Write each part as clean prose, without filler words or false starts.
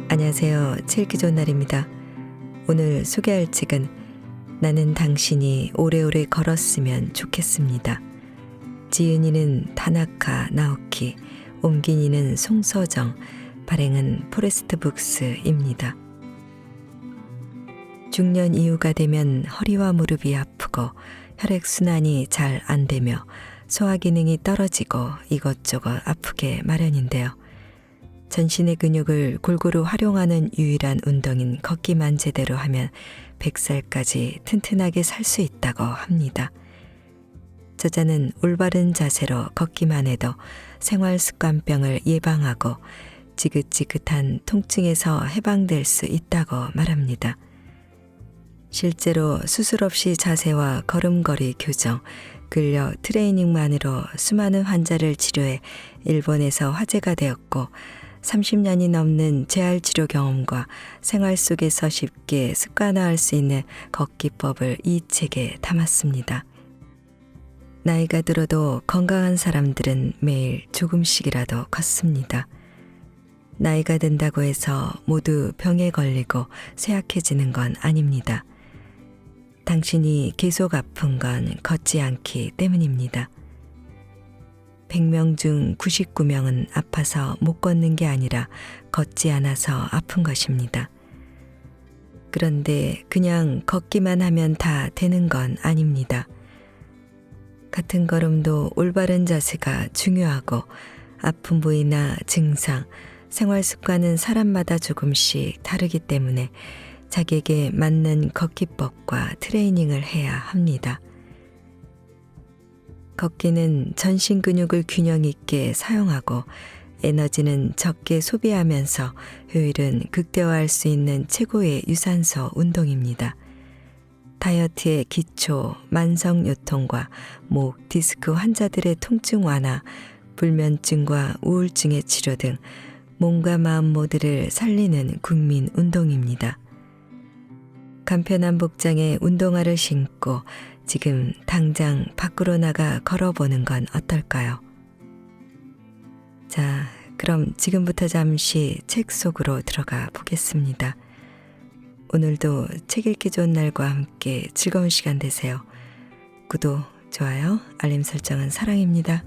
안녕하세요. 책 읽기 좋은 날입니다. 오늘 소개할 책은 나는 당신이 오래오래 걸었으면 좋겠습니다. 지은이는 다나카 나오키, 옮긴 이는 송서정, 발행은 포레스트 북스입니다. 중년 이후가 되면 허리와 무릎이 아프고 혈액순환이 잘 안 되며 소화 기능이 떨어지고 이것저것 아프게 마련인데요. 전신의 근육을 골고루 활용하는 유일한 운동인 걷기만 제대로 하면 100살까지 튼튼하게 살 수 있다고 합니다. 저자는 올바른 자세로 걷기만 해도 생활습관병을 예방하고 지긋지긋한 통증에서 해방될 수 있다고 말합니다. 실제로 수술 없이 자세와 걸음걸이 교정, 근력 트레이닝만으로 수많은 환자를 치료해 일본에서 화제가 되었고 30년이 넘는 재활치료 경험과 생활 속에서 쉽게 습관화할 수 있는 걷기법을 이 책에 담았습니다. 나이가 들어도 건강한 사람들은 매일 조금씩이라도 걷습니다. 나이가 든다고 해서 모두 병에 걸리고 쇠약해지는 건 아닙니다. 당신이 계속 아픈 건 걷지 않기 때문입니다. 100명 중 99명은 아파서 못 걷는 게 아니라 걷지 않아서 아픈 것입니다. 그런데 그냥 걷기만 하면 다 되는 건 아닙니다. 같은 걸음도 올바른 자세가 중요하고 아픈 부위나 증상, 생활 습관은 사람마다 조금씩 다르기 때문에 자기에게 맞는 걷기법과 트레이닝을 해야 합니다. 걷기는 전신 근육을 균형 있게 사용하고 에너지는 적게 소비하면서 효율은 극대화할 수 있는 최고의 유산소 운동입니다. 다이어트의 기초, 만성요통과 목, 디스크 환자들의 통증 완화, 불면증과 우울증의 치료 등 몸과 마음 모두를 살리는 국민 운동입니다. 간편한 복장에 운동화를 신고 지금 당장 밖으로 나가 걸어보는 건 어떨까요? 자, 그럼 지금부터 잠시 책 속으로 들어가 보겠습니다. 오늘도 책 읽기 좋은 날과 함께 즐거운 시간 되세요. 구독, 좋아요, 알림 설정은 사랑입니다.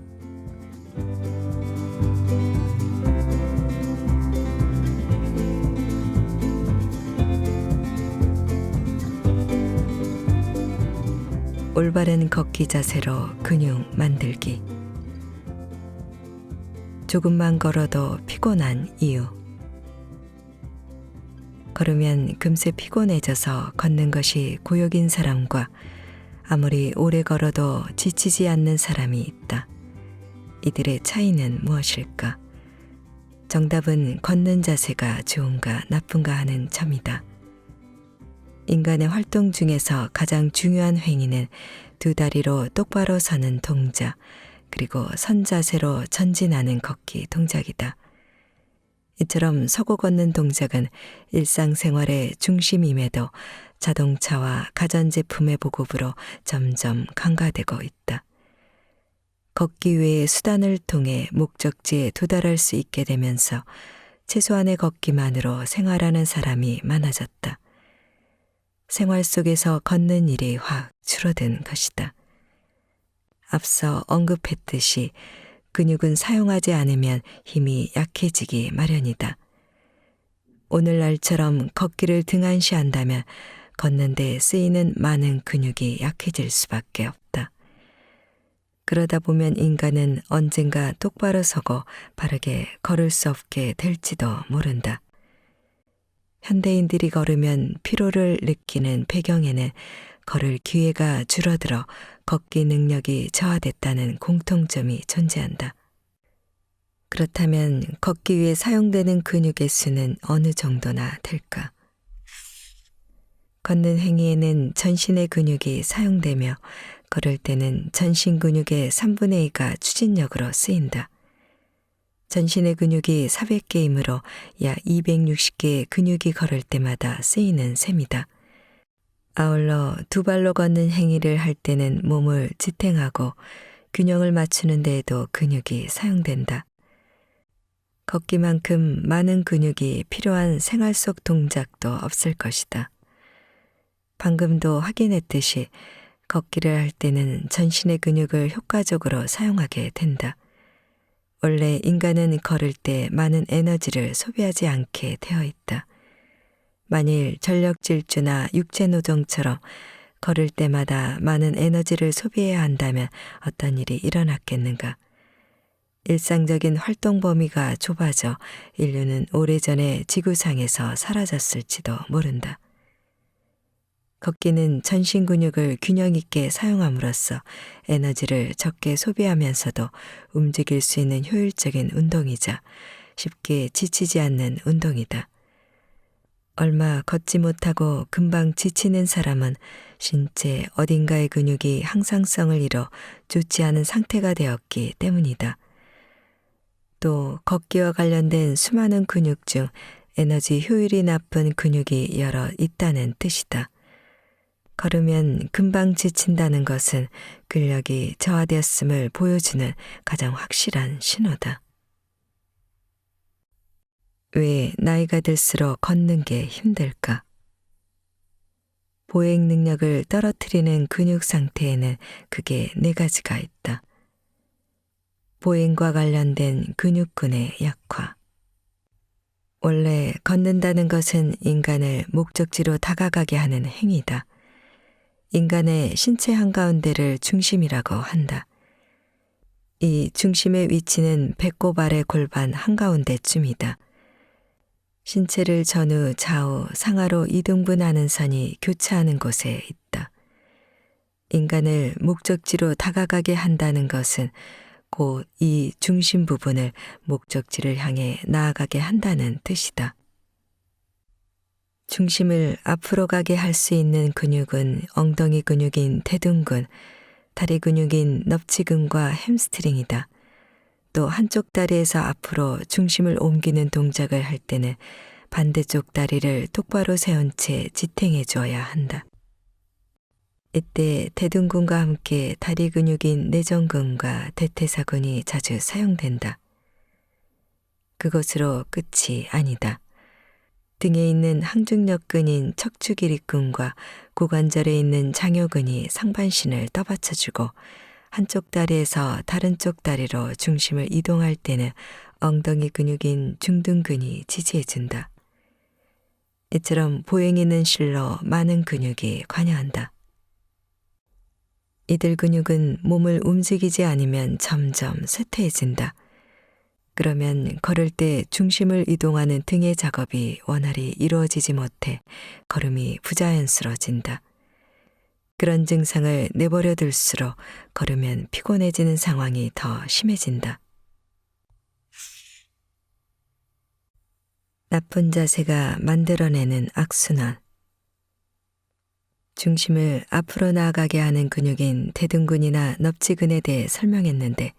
올바른 걷기 자세로 근육 만들기. 조금만 걸어도 피곤한 이유. 걸으면 금세 피곤해져서 걷는 것이 고역인 사람과 아무리 오래 걸어도 지치지 않는 사람이 있다. 이들의 차이는 무엇일까? 정답은 걷는 자세가 좋은가 나쁜가 하는 점이다. 인간의 활동 중에서 가장 중요한 행위는 두 다리로 똑바로 서는 동작, 그리고 선 자세로 전진하는 걷기 동작이다. 이처럼 서고 걷는 동작은 일상생활의 중심임에도 자동차와 가전제품의 보급으로 점점 강화되고 있다. 걷기 외의 수단을 통해 목적지에 도달할 수 있게 되면서 최소한의 걷기만으로 생활하는 사람이 많아졌다. 생활 속에서 걷는 일이 확 줄어든 것이다. 앞서 언급했듯이 근육은 사용하지 않으면 힘이 약해지기 마련이다. 오늘날처럼 걷기를 등한시한다면 걷는데 쓰이는 많은 근육이 약해질 수밖에 없다. 그러다 보면 인간은 언젠가 똑바로 서고 바르게 걸을 수 없게 될지도 모른다. 현대인들이 걸으면 피로를 느끼는 배경에는 걸을 기회가 줄어들어 걷기 능력이 저하됐다는 공통점이 존재한다. 그렇다면 걷기 위해 사용되는 근육의 수는 어느 정도나 될까? 걷는 행위에는 전신의 근육이 사용되며 걸을 때는 전신 근육의 3분의 2가 추진력으로 쓰인다. 전신의 근육이 400개이므로 약 260개의 근육이 걸을 때마다 쓰이는 셈이다. 아울러 두 발로 걷는 행위를 할 때는 몸을 지탱하고 균형을 맞추는 데에도 근육이 사용된다. 걷기만큼 많은 근육이 필요한 생활 속 동작도 없을 것이다. 방금도 확인했듯이 걷기를 할 때는 전신의 근육을 효과적으로 사용하게 된다. 원래 인간은 걸을 때 많은 에너지를 소비하지 않게 되어 있다. 만일 전력 질주나 육체 노동처럼 걸을 때마다 많은 에너지를 소비해야 한다면 어떤 일이 일어났겠는가? 일상적인 활동 범위가 좁아져 인류는 오래전에 지구상에서 사라졌을지도 모른다. 걷기는 전신 근육을 균형 있게 사용함으로써 에너지를 적게 소비하면서도 움직일 수 있는 효율적인 운동이자 쉽게 지치지 않는 운동이다. 얼마 걷지 못하고 금방 지치는 사람은 신체 어딘가의 근육이 항상성을 잃어 좋지 않은 상태가 되었기 때문이다. 또 걷기와 관련된 수많은 근육 중 에너지 효율이 나쁜 근육이 여러 있다는 뜻이다. 걸으면 금방 지친다는 것은 근력이 저하되었음을 보여주는 가장 확실한 신호다. 왜 나이가 들수록 걷는 게 힘들까? 보행 능력을 떨어뜨리는 근육 상태에는 크게 4가지가 있다. 보행과 관련된 근육군의 약화. 원래 걷는다는 것은 인간을 목적지로 다가가게 하는 행위다. 인간의 신체 한가운데를 중심이라고 한다. 이 중심의 위치는 배꼽 아래 골반 한가운데쯤이다. 신체를 전후, 좌우, 상하로 이등분하는 선이 교차하는 곳에 있다. 인간을 목적지로 다가가게 한다는 것은 곧 이 중심 부분을 목적지를 향해 나아가게 한다는 뜻이다. 중심을 앞으로 가게 할 수 있는 근육은 엉덩이 근육인 대둔근, 다리 근육인 넙지근과 햄스트링이다. 또 한쪽 다리에서 앞으로 중심을 옮기는 동작을 할 때는 반대쪽 다리를 똑바로 세운 채 지탱해 주어야 한다. 이때 대둔근과 함께 다리 근육인 내전근과 대퇴사근이 자주 사용된다. 그것으로 끝이 아니다. 등에 있는 항중력근인 척추기립근과 고관절에 있는 장요근이 상반신을 떠받쳐주고 한쪽 다리에서 다른 쪽 다리로 중심을 이동할 때는 엉덩이 근육인 중둔근이 지지해준다. 이처럼 보행 있는 실로 많은 근육이 관여한다. 이들 근육은 몸을 움직이지 않으면 점점 쇠퇴해진다. 그러면 걸을 때 중심을 이동하는 등의 작업이 원활히 이루어지지 못해 걸음이 부자연스러워진다. 그런 증상을 내버려 둘수록 걸으면 피곤해지는 상황이 더 심해진다. 나쁜 자세가 만들어내는 악순환. 중심을 앞으로 나아가게 하는 근육인 대둔근이나 넙지근에 대해 설명했는데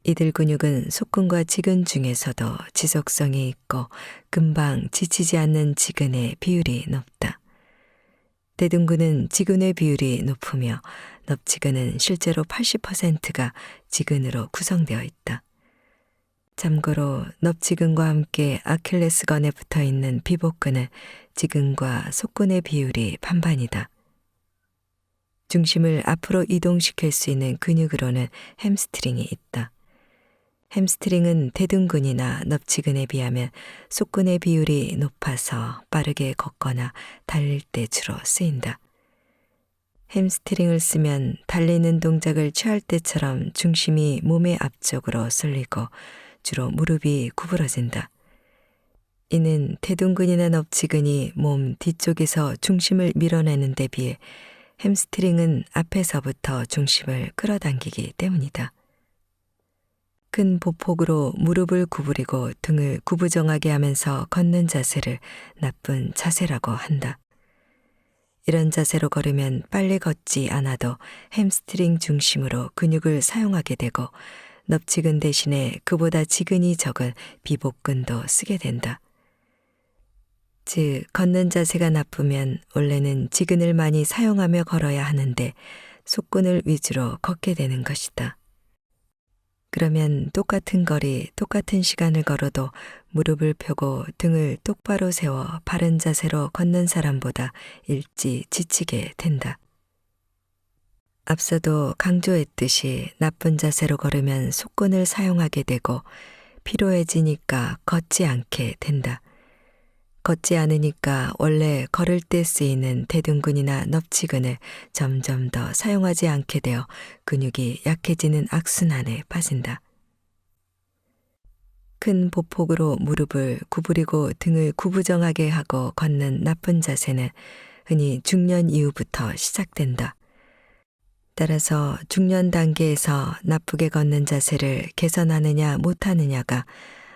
이들 근육은 속근과 지근 중에서도 지속성이 있고 금방 지치지 않는 지근의 비율이 높다. 대둔근은 지근의 비율이 높으며 넙지근은 실제로 80%가 지근으로 구성되어 있다. 참고로 넙지근과 함께 아킬레스건에 붙어 있는 비복근은 지근과 속근의 비율이 반반이다. 중심을 앞으로 이동시킬 수 있는 근육으로는 햄스트링이 있다. 햄스트링은 대둔근이나 넙지근에 비하면 속근의 비율이 높아서 빠르게 걷거나 달릴 때 주로 쓰인다. 햄스트링을 쓰면 달리는 동작을 취할 때처럼 중심이 몸의 앞쪽으로 쏠리고 주로 무릎이 구부러진다. 이는 대둔근이나 넙지근이 몸 뒤쪽에서 중심을 밀어내는 데 비해 햄스트링은 앞에서부터 중심을 끌어당기기 때문이다. 큰 보폭으로 무릎을 구부리고 등을 구부정하게 하면서 걷는 자세를 나쁜 자세라고 한다. 이런 자세로 걸으면 빨리 걷지 않아도 햄스트링 중심으로 근육을 사용하게 되고 넙치근 대신에 그보다 지근이 적은 비복근도 쓰게 된다. 즉, 걷는 자세가 나쁘면 원래는 지근을 많이 사용하며 걸어야 하는데 속근을 위주로 걷게 되는 것이다. 그러면 똑같은 거리, 똑같은 시간을 걸어도 무릎을 펴고 등을 똑바로 세워 바른 자세로 걷는 사람보다 일찍 지치게 된다. 앞서도 강조했듯이 나쁜 자세로 걸으면 속근을 사용하게 되고 피로해지니까 걷지 않게 된다. 걷지 않으니까 원래 걸을 때 쓰이는 대둔근이나 넙치근을 점점 더 사용하지 않게 되어 근육이 약해지는 악순환에 빠진다. 큰 보폭으로 무릎을 구부리고 등을 구부정하게 하고 걷는 나쁜 자세는 흔히 중년 이후부터 시작된다. 따라서 중년 단계에서 나쁘게 걷는 자세를 개선하느냐 못하느냐가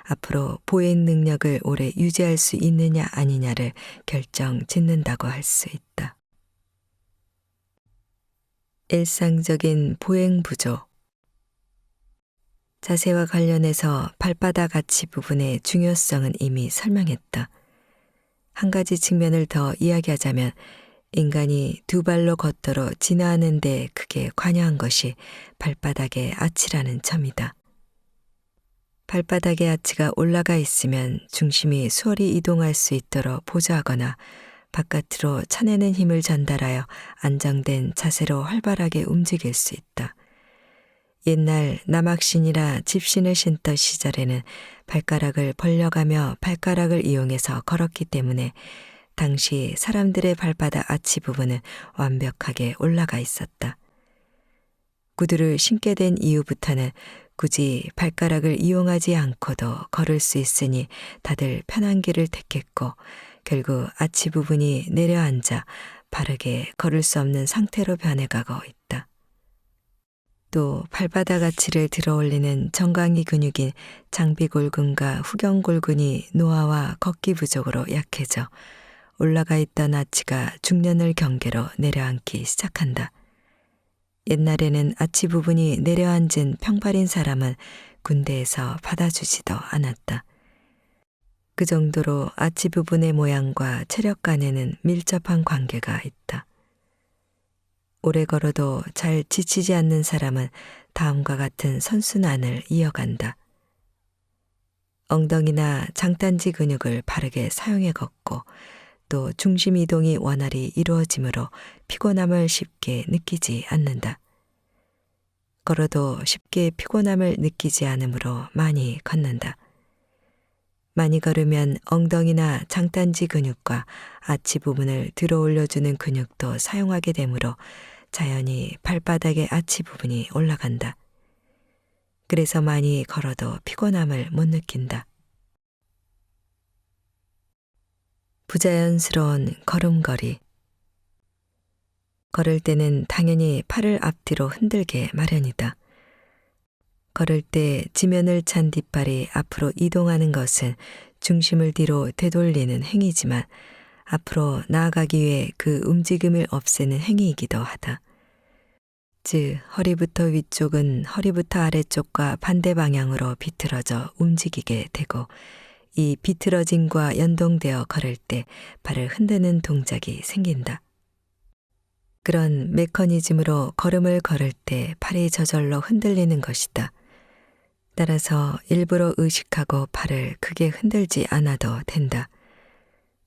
앞으로 보행 능력을 오래 유지할 수 있느냐 아니냐를 결정 짓는다고 할 수 있다. 일상적인 보행 부조. 자세와 관련해서 발바닥 아치 부분의 중요성은 이미 설명했다. 한 가지 측면을 더 이야기하자면 인간이 두 발로 걷도록 진화하는 데 크게 관여한 것이 발바닥의 아치라는 점이다. 발바닥의 아치가 올라가 있으면 중심이 수월히 이동할 수 있도록 보조하거나 바깥으로 차내는 힘을 전달하여 안정된 자세로 활발하게 움직일 수 있다. 옛날 남학신이라 집신을 신던 시절에는 발가락을 벌려가며 발가락을 이용해서 걸었기 때문에 당시 사람들의 발바닥 아치 부분은 완벽하게 올라가 있었다. 구두를 신게 된 이후부터는 굳이 발가락을 이용하지 않고도 걸을 수 있으니 다들 편한 길을 택했고 결국 아치 부분이 내려앉아 바르게 걸을 수 없는 상태로 변해가고 있다. 또 발바닥 아치를 들어올리는 정강이 근육인 장비골근과 후경골근이 노화와 걷기 부족으로 약해져 올라가 있던 아치가 중년을 경계로 내려앉기 시작한다. 옛날에는 아치 부분이 내려앉은 평발인 사람은 군대에서 받아주지도 않았다. 그 정도로 아치 부분의 모양과 체력 간에는 밀접한 관계가 있다. 오래 걸어도 잘 지치지 않는 사람은 다음과 같은 선순환을 이어간다. 엉덩이나 장단지 근육을 바르게 사용해 걷고 또 중심 이동이 원활히 이루어지므로 피곤함을 쉽게 느끼지 않는다. 걸어도 쉽게 피곤함을 느끼지 않으므로 많이 걷는다. 많이 걸으면 엉덩이나 장단지 근육과 아치 부분을 들어 올려주는 근육도 사용하게 되므로 자연히 발바닥의 아치 부분이 올라간다. 그래서 많이 걸어도 피곤함을 못 느낀다. 부자연스러운 걸음걸이. 걸을 때는 당연히 팔을 앞뒤로 흔들게 마련이다. 걸을 때 지면을 찬 뒷발이 앞으로 이동하는 것은 중심을 뒤로 되돌리는 행위지만 앞으로 나아가기 위해 그 움직임을 없애는 행위이기도 하다. 즉, 허리부터 위쪽은 허리부터 아래쪽과 반대 방향으로 비틀어져 움직이게 되고 이 비틀어짐과 연동되어 걸을 때 발을 흔드는 동작이 생긴다. 그런 메커니즘으로 걸음을 걸을 때 팔이 저절로 흔들리는 것이다. 따라서 일부러 의식하고 팔을 크게 흔들지 않아도 된다.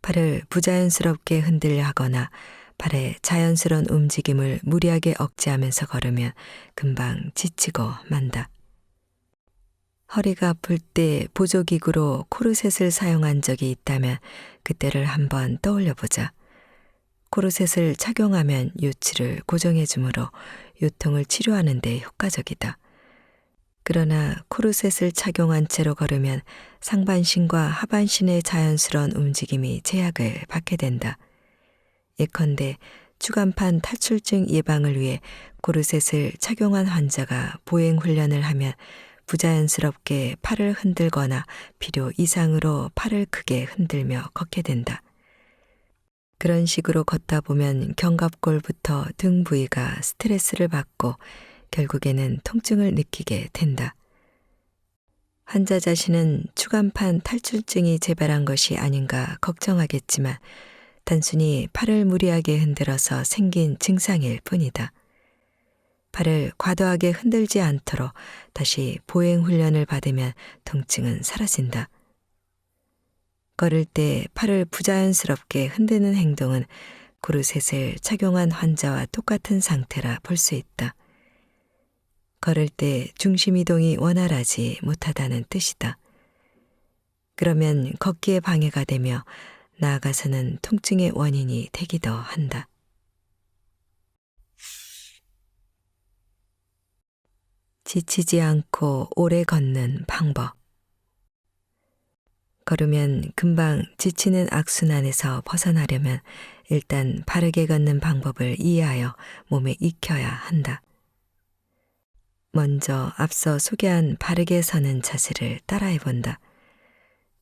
팔을 부자연스럽게 흔들려 하거나 발의 자연스러운 움직임을 무리하게 억제하면서 걸으면 금방 지치고 만다. 허리가 아플 때 보조기구로 코르셋을 사용한 적이 있다면 그때를 한번 떠올려 보자. 코르셋을 착용하면 요치를 고정해 주므로 요통을 치료하는 데 효과적이다. 그러나 코르셋을 착용한 채로 걸으면 상반신과 하반신의 자연스러운 움직임이 제약을 받게 된다. 예컨대 추간판 탈출증 예방을 위해 코르셋을 착용한 환자가 보행 훈련을 하면 부자연스럽게 팔을 흔들거나 필요 이상으로 팔을 크게 흔들며 걷게 된다. 그런 식으로 걷다 보면 견갑골부터 등 부위가 스트레스를 받고 결국에는 통증을 느끼게 된다. 환자 자신은 추간판 탈출증이 재발한 것이 아닌가 걱정하겠지만 단순히 팔을 무리하게 흔들어서 생긴 증상일 뿐이다. 팔을 과도하게 흔들지 않도록 다시 보행 훈련을 받으면 통증은 사라진다. 걸을 때 팔을 부자연스럽게 흔드는 행동은 고르셋을 착용한 환자와 똑같은 상태라 볼 수 있다. 걸을 때 중심 이동이 원활하지 못하다는 뜻이다. 그러면 걷기에 방해가 되며 나아가서는 통증의 원인이 되기도 한다. 지치지 않고 오래 걷는 방법. 걸으면 금방 지치는 악순환에서 벗어나려면 일단 바르게 걷는 방법을 이해하여 몸에 익혀야 한다. 먼저 앞서 소개한 바르게 서는 자세를 따라해 본다.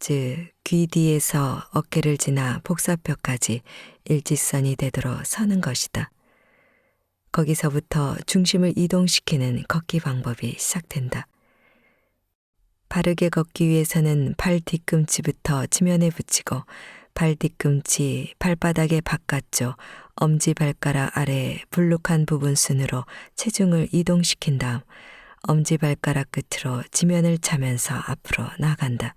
즉, 귀 뒤에서 어깨를 지나 복사뼈까지 일직선이 되도록 서는 것이다. 거기서부터 중심을 이동시키는 걷기 방법이 시작된다. 바르게 걷기 위해서는 발 뒤꿈치부터 지면에 붙이고 발 뒤꿈치 발바닥의 바깥쪽 엄지발가락 아래 불룩한 부분 순으로 체중을 이동시킨 다음 엄지발가락 끝으로 지면을 차면서 앞으로 나간다.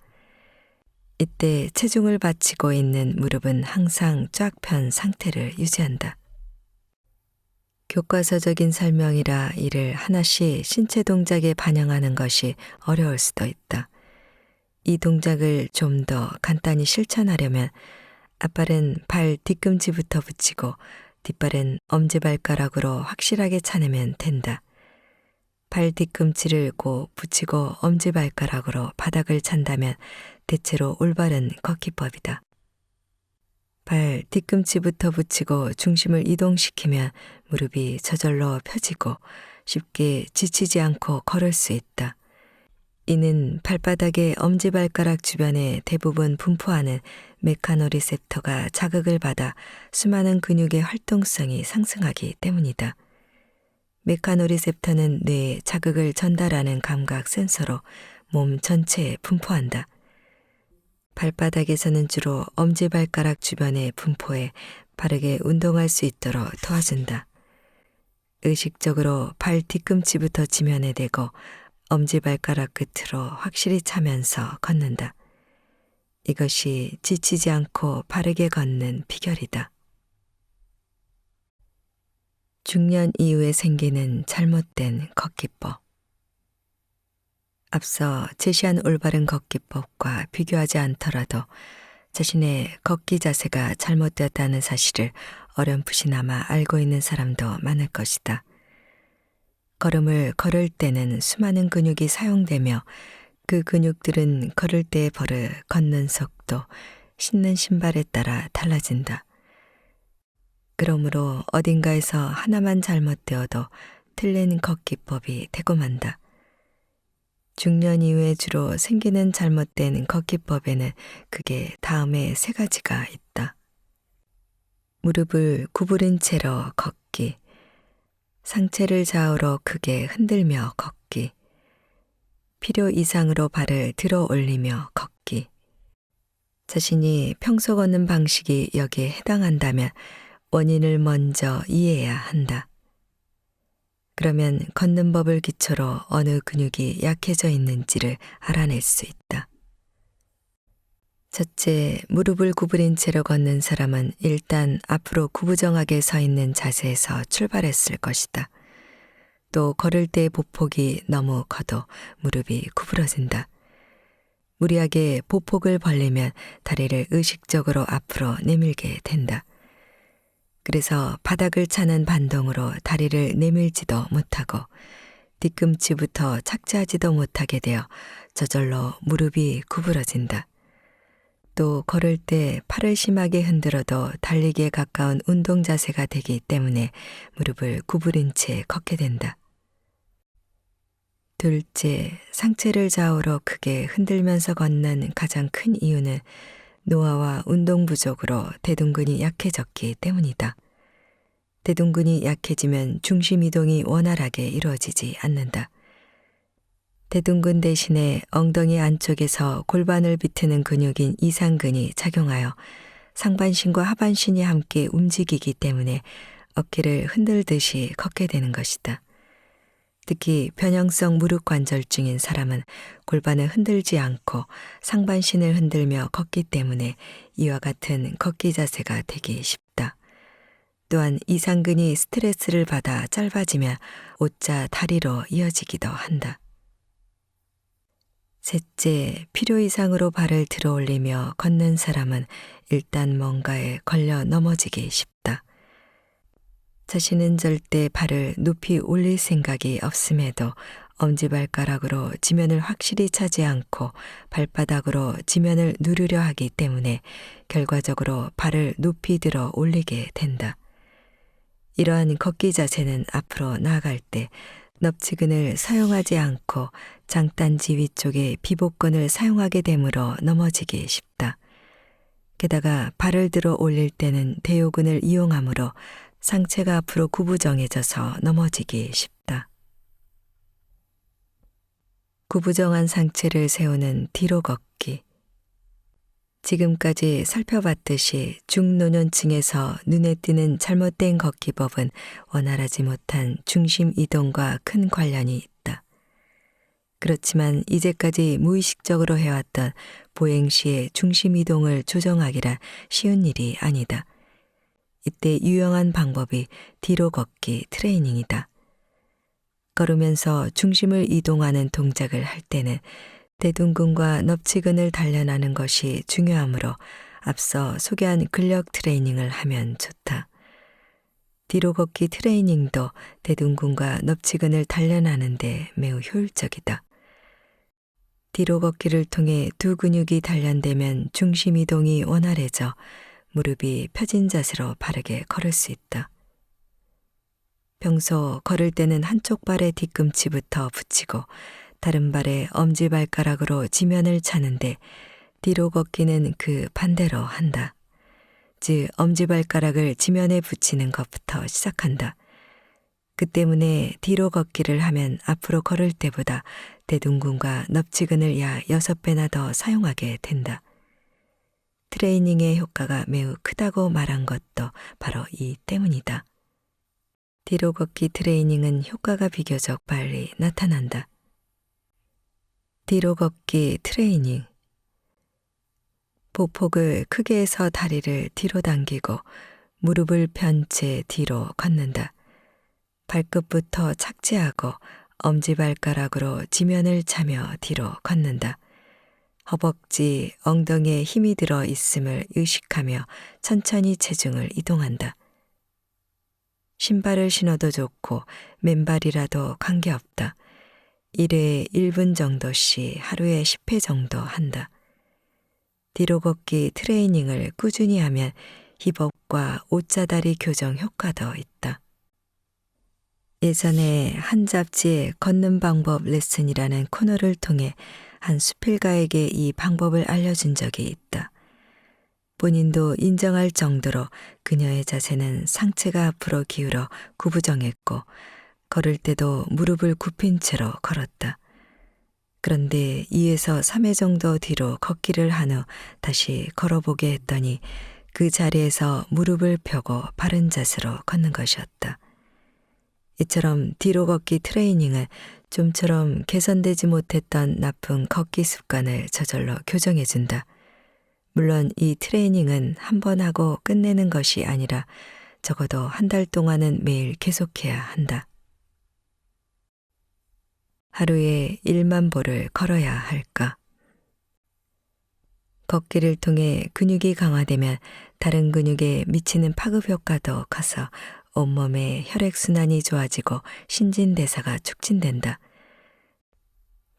이때 체중을 받치고 있는 무릎은 항상 쫙 편 상태를 유지한다. 교과서적인 설명이라 이를 하나씩 신체 동작에 반영하는 것이 어려울 수도 있다. 이 동작을 좀 더 간단히 실천하려면 앞발은 발 뒤꿈치부터 붙이고 뒷발은 엄지발가락으로 확실하게 차내면 된다. 발 뒤꿈치를 꼭 붙이고 엄지발가락으로 바닥을 찬다면 대체로 올바른 걷기법이다. 발 뒤꿈치부터 붙이고 중심을 이동시키면 무릎이 저절로 펴지고 쉽게 지치지 않고 걸을 수 있다. 이는 발바닥의 엄지발가락 주변에 대부분 분포하는 메카노리셉터가 자극을 받아 수많은 근육의 활동성이 상승하기 때문이다. 메카노리셉터는 뇌에 자극을 전달하는 감각 센서로 몸 전체에 분포한다. 발바닥에서는 주로 엄지발가락 주변에 분포해 바르게 운동할 수 있도록 도와준다. 의식적으로 발 뒤꿈치부터 지면에 대고 엄지발가락 끝으로 확실히 차면서 걷는다. 이것이 지치지 않고 바르게 걷는 비결이다. 중년 이후에 생기는 잘못된 걷기법. 앞서 제시한 올바른 걷기법과 비교하지 않더라도 자신의 걷기 자세가 잘못되었다는 사실을 어렴풋이나마 알고 있는 사람도 많을 것이다. 걸음을 걸을 때는 수많은 근육이 사용되며 그 근육들은 걸을 때의 버릇, 걷는 속도, 신는 신발에 따라 달라진다. 그러므로 어딘가에서 하나만 잘못되어도 틀린 걷기법이 되고 만다. 중년 이후에 주로 생기는 잘못된 걷기법에는 크게 다음에 3가지가 있다. 무릎을 구부린 채로 걷기, 상체를 좌우로 크게 흔들며 걷기, 필요 이상으로 발을 들어 올리며 걷기. 자신이 평소 걷는 방식이 여기에 해당한다면 원인을 먼저 이해해야 한다. 그러면 걷는 법을 기초로 어느 근육이 약해져 있는지를 알아낼 수 있다. 첫째, 무릎을 구부린 채로 걷는 사람은 일단 앞으로 구부정하게 서 있는 자세에서 출발했을 것이다. 또 걸을 때의 보폭이 너무 커도 무릎이 구부러진다. 무리하게 보폭을 벌리면 다리를 의식적으로 앞으로 내밀게 된다. 그래서 바닥을 차는 반동으로 다리를 내밀지도 못하고 뒤꿈치부터 착지하지도 못하게 되어 저절로 무릎이 구부러진다. 또 걸을 때 팔을 심하게 흔들어도 달리기에 가까운 운동 자세가 되기 때문에 무릎을 구부린 채 걷게 된다. 둘째, 상체를 좌우로 크게 흔들면서 걷는 가장 큰 이유는 노화와 운동 부족으로 대둔근이 약해졌기 때문이다. 대둔근이 약해지면 중심 이동이 원활하게 이루어지지 않는다. 대둔근 대신에 엉덩이 안쪽에서 골반을 비트는 근육인 이상근이 작용하여 상반신과 하반신이 함께 움직이기 때문에 어깨를 흔들듯이 걷게 되는 것이다. 특히 변형성 무릎 관절증인 사람은 골반을 흔들지 않고 상반신을 흔들며 걷기 때문에 이와 같은 걷기 자세가 되기 쉽다. 또한 이상근이 스트레스를 받아 짧아지면 오자 다리로 이어지기도 한다. 셋째, 필요 이상으로 발을 들어 올리며 걷는 사람은 일단 뭔가에 걸려 넘어지기 쉽다. 자신은 절대 발을 높이 올릴 생각이 없음에도 엄지발가락으로 지면을 확실히 차지 않고 발바닥으로 지면을 누르려 하기 때문에 결과적으로 발을 높이 들어 올리게 된다. 이러한 걷기 자세는 앞으로 나아갈 때 넙치근을 사용하지 않고 장단지 위쪽의 비복근을 사용하게 되므로 넘어지기 쉽다. 게다가 발을 들어 올릴 때는 대요근을 이용하므로 상체가 앞으로 구부정해져서 넘어지기 쉽다. 구부정한 상체를 세우는 뒤로 걷기. 지금까지 살펴봤듯이 중노년층에서 눈에 띄는 잘못된 걷기법은 원활하지 못한 중심 이동과 큰 관련이 있다. 그렇지만 이제까지 무의식적으로 해왔던 보행 시의 중심 이동을 조정하기란 쉬운 일이 아니다. 이때 유용한 방법이 뒤로 걷기 트레이닝이다. 걸으면서 중심을 이동하는 동작을 할 때는 대둔근과 넙치근을 단련하는 것이 중요하므로 앞서 소개한 근력 트레이닝을 하면 좋다. 뒤로 걷기 트레이닝도 대둔근과 넙치근을 단련하는 데 매우 효율적이다. 뒤로 걷기를 통해 두 근육이 단련되면 중심 이동이 원활해져 무릎이 펴진 자세로 바르게 걸을 수 있다. 평소 걸을 때는 한쪽 발의 뒤꿈치부터 붙이고 다른 발의 엄지발가락으로 지면을 차는데 뒤로 걷기는 그 반대로 한다. 즉 엄지발가락을 지면에 붙이는 것부터 시작한다. 그 때문에 뒤로 걷기를 하면 앞으로 걸을 때보다 대둔근과 넙치근을 약 6배나 더 사용하게 된다. 트레이닝의 효과가 매우 크다고 말한 것도 바로 이 때문이다. 뒤로 걷기 트레이닝은 효과가 비교적 빨리 나타난다. 뒤로 걷기 트레이닝. 보폭을 크게 해서 다리를 뒤로 당기고 무릎을 편 채 뒤로 걷는다. 발끝부터 착지하고 엄지발가락으로 지면을 차며 뒤로 걷는다. 허벅지, 엉덩이에 힘이 들어 있음을 의식하며 천천히 체중을 이동한다. 신발을 신어도 좋고 맨발이라도 관계없다. 1회에 1분 정도씩 하루에 10회 정도 한다. 뒤로 걷기 트레이닝을 꾸준히 하면 힙업과 오자다리 교정 효과도 있다. 예전에 한 잡지에 걷는 방법 레슨이라는 코너를 통해 한 수필가에게 이 방법을 알려준 적이 있다. 본인도 인정할 정도로 그녀의 자세는 상체가 앞으로 기울어 구부정했고 걸을 때도 무릎을 굽힌 채로 걸었다. 그런데 2에서 3회 정도 뒤로 걷기를 한 후 다시 걸어보게 했더니 그 자리에서 무릎을 펴고 바른 자세로 걷는 것이었다. 이처럼 뒤로 걷기 트레이닝은 좀처럼 개선되지 못했던 나쁜 걷기 습관을 저절로 교정해준다. 물론 이 트레이닝은 한 번 하고 끝내는 것이 아니라 적어도 한 달 동안은 매일 계속해야 한다. 하루에 1만 보를 걸어야 할까? 걷기를 통해 근육이 강화되면 다른 근육에 미치는 파급 효과도 커서 온몸의 혈액순환이 좋아지고 신진대사가 촉진된다.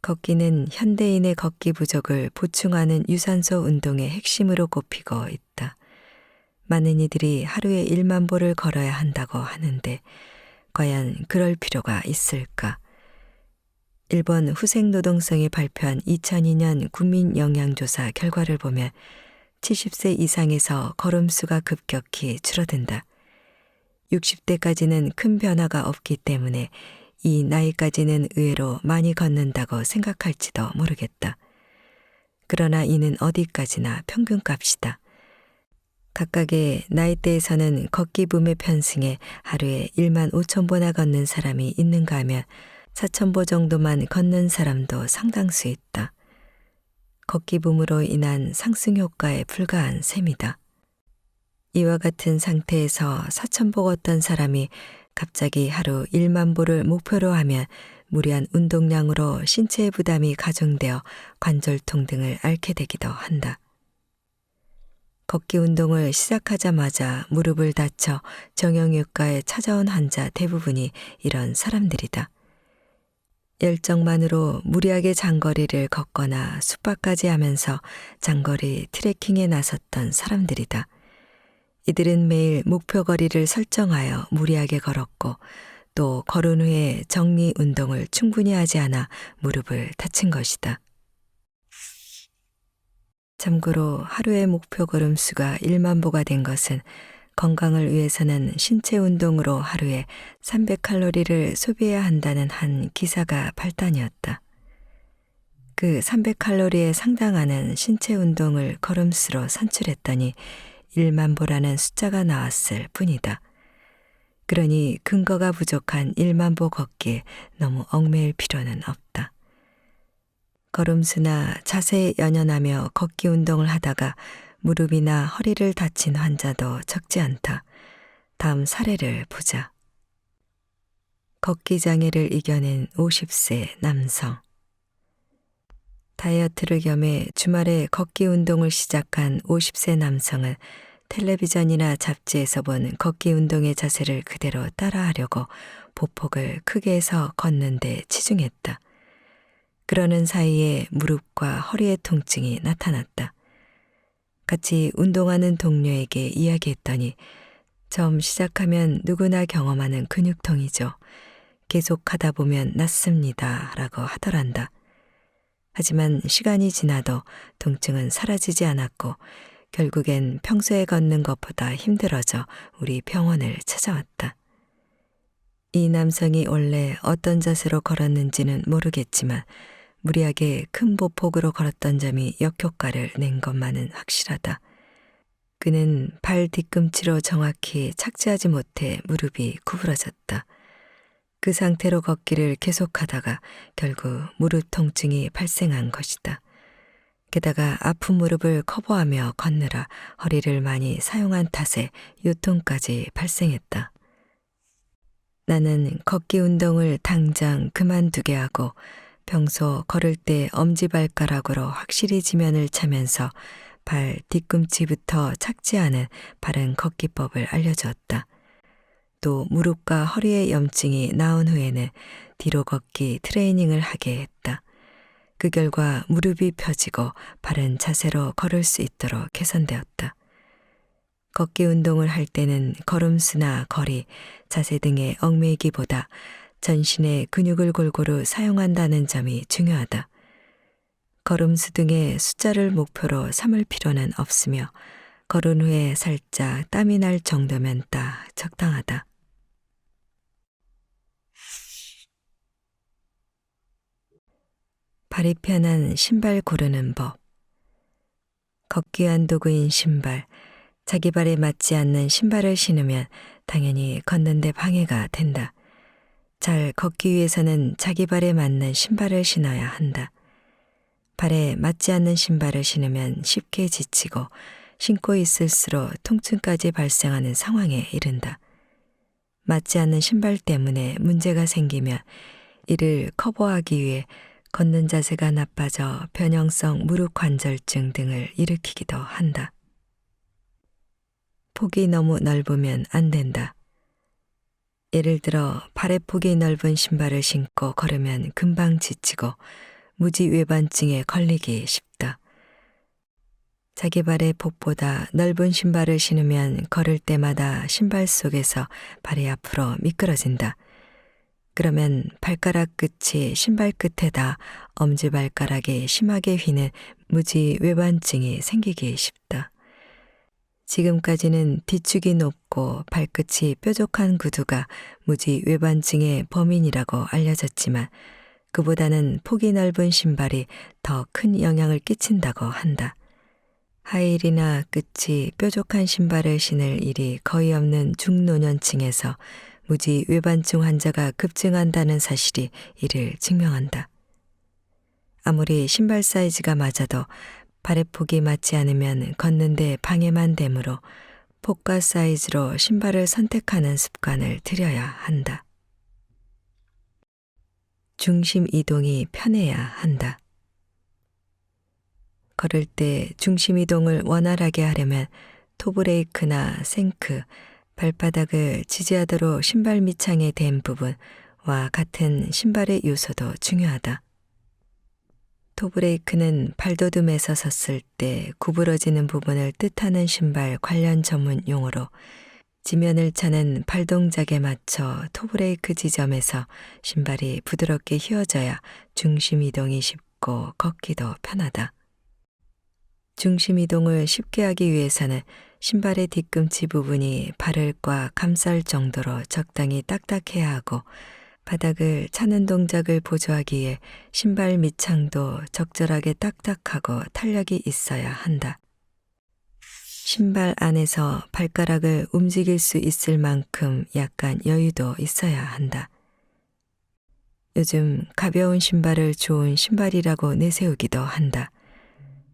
걷기는 현대인의 걷기 부족을 보충하는 유산소 운동의 핵심으로 꼽히고 있다. 많은 이들이 하루에 1만 보를 걸어야 한다고 하는데 과연 그럴 필요가 있을까? 일본 후생노동성이 발표한 2002년 국민영양조사 결과를 보면 70세 이상에서 걸음수가 급격히 줄어든다. 60대까지는 큰 변화가 없기 때문에 이 나이까지는 의외로 많이 걷는다고 생각할지도 모르겠다. 그러나 이는 어디까지나 평균값이다. 각각의 나이대에서는 걷기 붐의 편승에 하루에 1만 5천 보나 걷는 사람이 있는가 하면 4천 보 정도만 걷는 사람도 상당수 있다. 걷기 붐으로 인한 상승 효과에 불과한 셈이다. 이와 같은 상태에서 4천 보 걷던 사람이 갑자기 하루 1만 보를 목표로 하면 무리한 운동량으로 신체의 부담이 가중되어 관절통 등을 앓게 되기도 한다. 걷기 운동을 시작하자마자 무릎을 다쳐 정형외과에 찾아온 환자 대부분이 이런 사람들이다. 열정만으로 무리하게 장거리를 걷거나 숙박까지 하면서 장거리 트레킹에 나섰던 사람들이다. 이들은 매일 목표 거리를 설정하여 무리하게 걸었고 또 걸은 후에 정리 운동을 충분히 하지 않아 무릎을 다친 것이다. 참고로 하루의 목표 걸음수가 1만 보가 된 것은 건강을 위해서는 신체 운동으로 하루에 300칼로리를 소비해야 한다는 한 기사가 발단이었다. 그 300칼로리에 상당하는 신체 운동을 걸음수로 산출했더니 1만 보라는 숫자가 나왔을 뿐이다. 그러니 근거가 부족한 1만 보 걷기에 너무 얽매일 필요는 없다. 걸음수나 자세에 연연하며 걷기 운동을 하다가 무릎이나 허리를 다친 환자도 적지 않다. 다음 사례를 보자. 걷기 장애를 이겨낸 50세 남성. 다이어트를 겸해 주말에 걷기 운동을 시작한 50세 남성은 텔레비전이나 잡지에서 본 걷기 운동의 자세를 그대로 따라하려고 보폭을 크게 해서 걷는 데 치중했다. 그러는 사이에 무릎과 허리의 통증이 나타났다. 같이 운동하는 동료에게 이야기했더니 처음 시작하면 누구나 경험하는 근육통이죠. 계속 하다 보면 낫습니다. 라고 하더란다. 하지만 시간이 지나도 통증은 사라지지 않았고 결국엔 평소에 걷는 것보다 힘들어져 우리 병원을 찾아왔다. 이 남성이 원래 어떤 자세로 걸었는지는 모르겠지만 무리하게 큰 보폭으로 걸었던 점이 역효과를 낸 것만은 확실하다. 그는 발 뒤꿈치로 정확히 착지하지 못해 무릎이 구부러졌다. 그 상태로 걷기를 계속하다가 결국 무릎 통증이 발생한 것이다. 게다가 아픈 무릎을 커버하며 걷느라 허리를 많이 사용한 탓에 요통까지 발생했다. 나는 걷기 운동을 당장 그만두게 하고 평소 걸을 때 엄지발가락으로 확실히 지면을 차면서 발 뒤꿈치부터 착지하는 바른 걷기법을 알려주었다. 또 무릎과 허리의 염증이 나은 후에는 뒤로 걷기 트레이닝을 하게 했다. 그 결과 무릎이 펴지고 바른 자세로 걸을 수 있도록 개선되었다. 걷기 운동을 할 때는 걸음수나 거리, 자세 등에 얽매이기보다 전신의 근육을 골고루 사용한다는 점이 중요하다. 걸음수 등의 숫자를 목표로 삼을 필요는 없으며 걸은 후에 살짝 땀이 날 정도면 딱 적당하다. 발이 편한 신발 고르는 법. 걷기 위한 도구인 신발, 자기 발에 맞지 않는 신발을 신으면 당연히 걷는데 방해가 된다. 잘 걷기 위해서는 자기 발에 맞는 신발을 신어야 한다. 발에 맞지 않는 신발을 신으면 쉽게 지치고 신고 있을수록 통증까지 발생하는 상황에 이른다. 맞지 않는 신발 때문에 문제가 생기면 이를 커버하기 위해 걷는 자세가 나빠져 변형성 무릎 관절증 등을 일으키기도 한다. 폭이 너무 넓으면 안 된다. 예를 들어 발의 폭이 넓은 신발을 신고 걸으면 금방 지치고 무지외반증에 걸리기 쉽다. 자기 발의 폭보다 넓은 신발을 신으면 걸을 때마다 신발 속에서 발이 앞으로 미끄러진다. 그러면 발가락 끝이 신발 끝에다 엄지발가락이 심하게 휘는 무지외반증이 생기기 쉽다. 지금까지는 뒤축이 높고 발끝이 뾰족한 구두가 무지 외반증의 범인이라고 알려졌지만 그보다는 폭이 넓은 신발이 더 큰 영향을 끼친다고 한다. 하일이나 끝이 뾰족한 신발을 신을 일이 거의 없는 중노년층에서 무지 외반증 환자가 급증한다는 사실이 이를 증명한다. 아무리 신발 사이즈가 맞아도 발의 폭이 맞지 않으면 걷는데 방해만 되므로 폭과 사이즈로 신발을 선택하는 습관을 들여야 한다. 중심 이동이 편해야 한다. 걸을 때 중심 이동을 원활하게 하려면 토브레이크나 생크, 발바닥을 지지하도록 신발 밑창에 댄 부분과 같은 신발의 요소도 중요하다. 토브레이크는 발돋움에서 섰을 때 구부러지는 부분을 뜻하는 신발 관련 전문 용어로 지면을 차는 발 동작에 맞춰 토브레이크 지점에서 신발이 부드럽게 휘어져야 중심 이동이 쉽고 걷기도 편하다. 중심 이동을 쉽게 하기 위해서는 신발의 뒤꿈치 부분이 발을 꽉 감쌀 정도로 적당히 딱딱해야 하고 바닥을 차는 동작을 보조하기 위해 신발 밑창도 적절하게 딱딱하고 탄력이 있어야 한다. 신발 안에서 발가락을 움직일 수 있을 만큼 약간 여유도 있어야 한다. 요즘 가벼운 신발을 좋은 신발이라고 내세우기도 한다.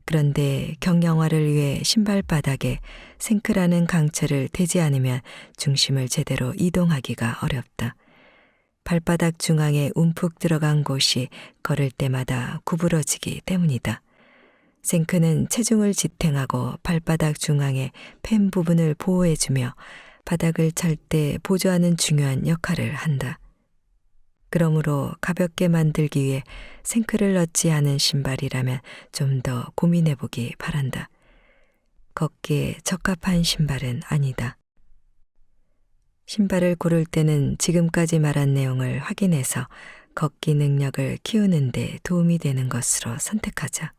그런데 경량화를 위해 신발 바닥에 생크라는 강철을 대지 않으면 중심을 제대로 이동하기가 어렵다. 발바닥 중앙에 움푹 들어간 곳이 걸을 때마다 구부러지기 때문이다. 생크는 체중을 지탱하고 발바닥 중앙의 펜 부분을 보호해주며 바닥을 찰 때 보조하는 중요한 역할을 한다. 그러므로 가볍게 만들기 위해 생크를 넣지 않은 신발이라면 좀 더 고민해보기 바란다. 걷기에 적합한 신발은 아니다. 신발을 고를 때는 지금까지 말한 내용을 확인해서 걷기 능력을 키우는 데 도움이 되는 것으로 선택하자.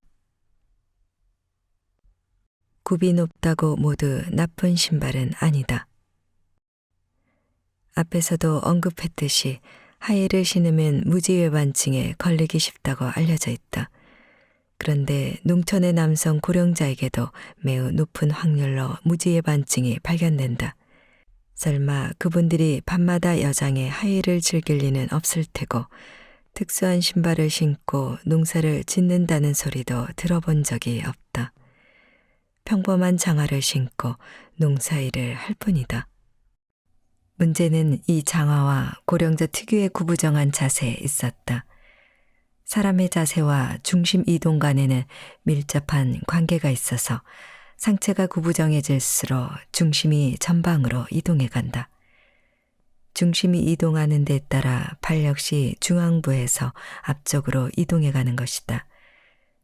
굽이 높다고 모두 나쁜 신발은 아니다. 앞에서도 언급했듯이 하이힐을 신으면 무지외반증에 걸리기 쉽다고 알려져 있다. 그런데 농촌의 남성 고령자에게도 매우 높은 확률로 무지외반증이 발견된다. 설마 그분들이 밤마다 여장에 하이힐을 즐길 리는 없을 테고 특수한 신발을 신고 농사를 짓는다는 소리도 들어본 적이 없다. 평범한 장화를 신고 농사일을 할 뿐이다. 문제는 이 장화와 고령자 특유의 구부정한 자세에 있었다. 사람의 자세와 중심 이동 간에는 밀접한 관계가 있어서 상체가 구부정해질수록 중심이 전방으로 이동해 간다. 중심이 이동하는 데 따라 발 역시 중앙부에서 앞쪽으로 이동해 가는 것이다.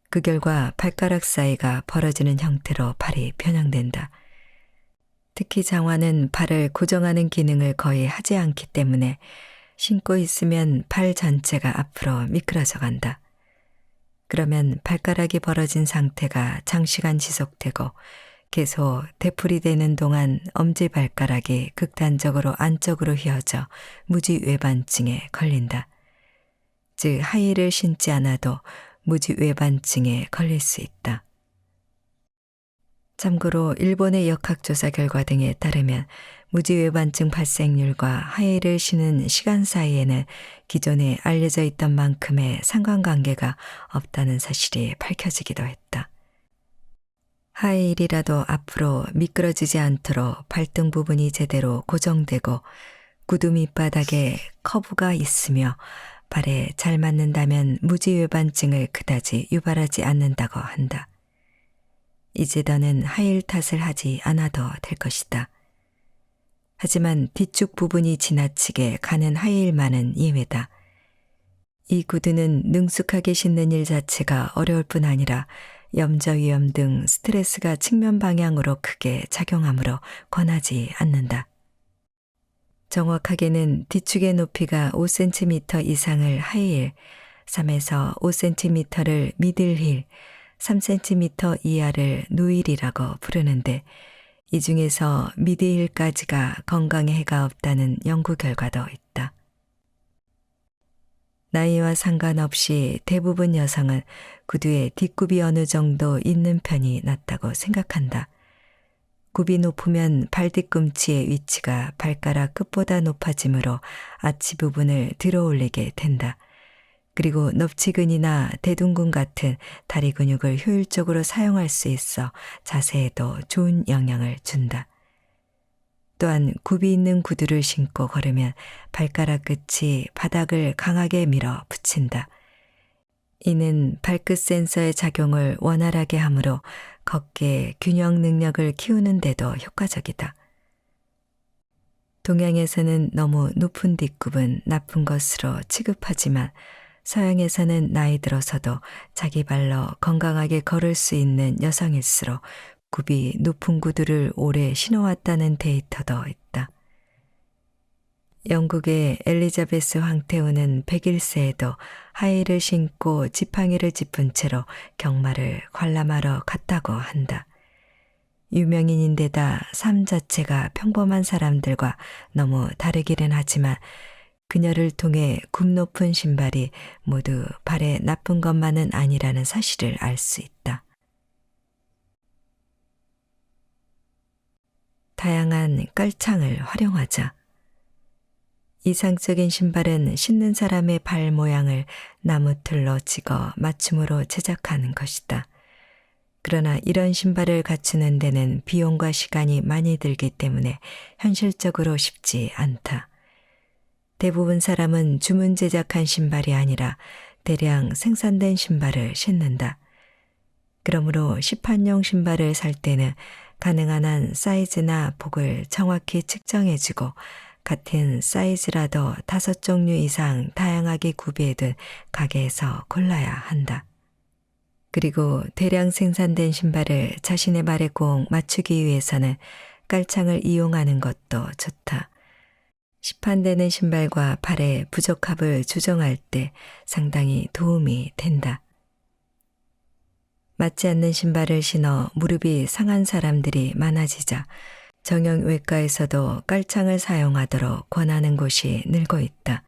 그 결과 발가락 사이가 벌어지는 형태로 발이 변형된다. 특히 장화는 발을 고정하는 기능을 거의 하지 않기 때문에 신고 있으면 발 전체가 앞으로 미끄러져 간다. 그러면 발가락이 벌어진 상태가 장시간 지속되고 계속 되풀이되는 동안 엄지발가락이 극단적으로 안쪽으로 휘어져 무지외반증에 걸린다. 즉 하이힐을 신지 않아도 무지외반증에 걸릴 수 있다. 참고로 일본의 역학조사 결과 등에 따르면 무지외반증 발생률과 하이힐을 신은 시간 사이에는 기존에 알려져 있던 만큼의 상관관계가 없다는 사실이 밝혀지기도 했다. 하이힐이라도 앞으로 미끄러지지 않도록 발등 부분이 제대로 고정되고 구두 밑바닥에 커브가 있으며 발에 잘 맞는다면 무지외반증을 그다지 유발하지 않는다고 한다. 이제 너는 하이힐 탓을 하지 않아도 될 것이다. 하지만 뒤쪽 부분이 지나치게 가는 하이힐만은 예외다. 이 구두는 능숙하게 신는 일 자체가 어려울 뿐 아니라 염좌 위험 등 스트레스가 측면 방향으로 크게 작용하므로 권하지 않는다. 정확하게는 뒤축의 높이가 5cm 이상을 하이힐, 3에서 5cm를 미들힐, 3cm 이하를 노힐이라고 부르는데 이 중에서 미드힐까지가 건강에 해가 없다는 연구 결과도 있다. 나이와 상관없이 대부분 여성은 구두에 뒷굽이 어느 정도 있는 편이 낫다고 생각한다. 굽이 높으면 발뒤꿈치의 위치가 발가락 끝보다 높아지므로 아치 부분을 들어 올리게 된다. 그리고 넙치근이나 대둔근 같은 다리 근육을 효율적으로 사용할 수 있어 자세에도 좋은 영향을 준다. 또한 굽이 있는 구두를 신고 걸으면 발가락 끝이 바닥을 강하게 밀어 붙인다. 이는 발끝 센서의 작용을 원활하게 하므로 걷기의 균형 능력을 키우는 데도 효과적이다. 동양에서는 너무 높은 뒷굽은 나쁜 것으로 취급하지만 서양에서는 나이 들어서도 자기 발로 건강하게 걸을 수 있는 여성일수록 굽이 높은 구두를 오래 신어왔다는 데이터도 있다. 영국의 엘리자베스 황태후는 101세에도 하이힐을 신고 지팡이를 짚은 채로 경마를 관람하러 갔다고 한다. 유명인인데다 삶 자체가 평범한 사람들과 너무 다르기는 하지만 그녀를 통해 굽 높은 신발이 모두 발에 나쁜 것만은 아니라는 사실을 알 수 있다. 다양한 깔창을 활용하자. 이상적인 신발은 신는 사람의 발 모양을 나무틀로 찍어 맞춤으로 제작하는 것이다. 그러나 이런 신발을 갖추는 데는 비용과 시간이 많이 들기 때문에 현실적으로 쉽지 않다. 대부분 사람은 주문 제작한 신발이 아니라 대량 생산된 신발을 신는다. 그러므로 시판용 신발을 살 때는 가능한 한 사이즈나 폭을 정확히 측정해주고 같은 사이즈라도 5종류 이상 다양하게 구비해둔 가게에서 골라야 한다. 그리고 대량 생산된 신발을 자신의 발에 꼭 맞추기 위해서는 깔창을 이용하는 것도 좋다. 시판되는 신발과 발의 부적합을 조정할 때 상당히 도움이 된다. 맞지 않는 신발을 신어 무릎이 상한 사람들이 많아지자 정형외과에서도 깔창을 사용하도록 권하는 곳이 늘고 있다.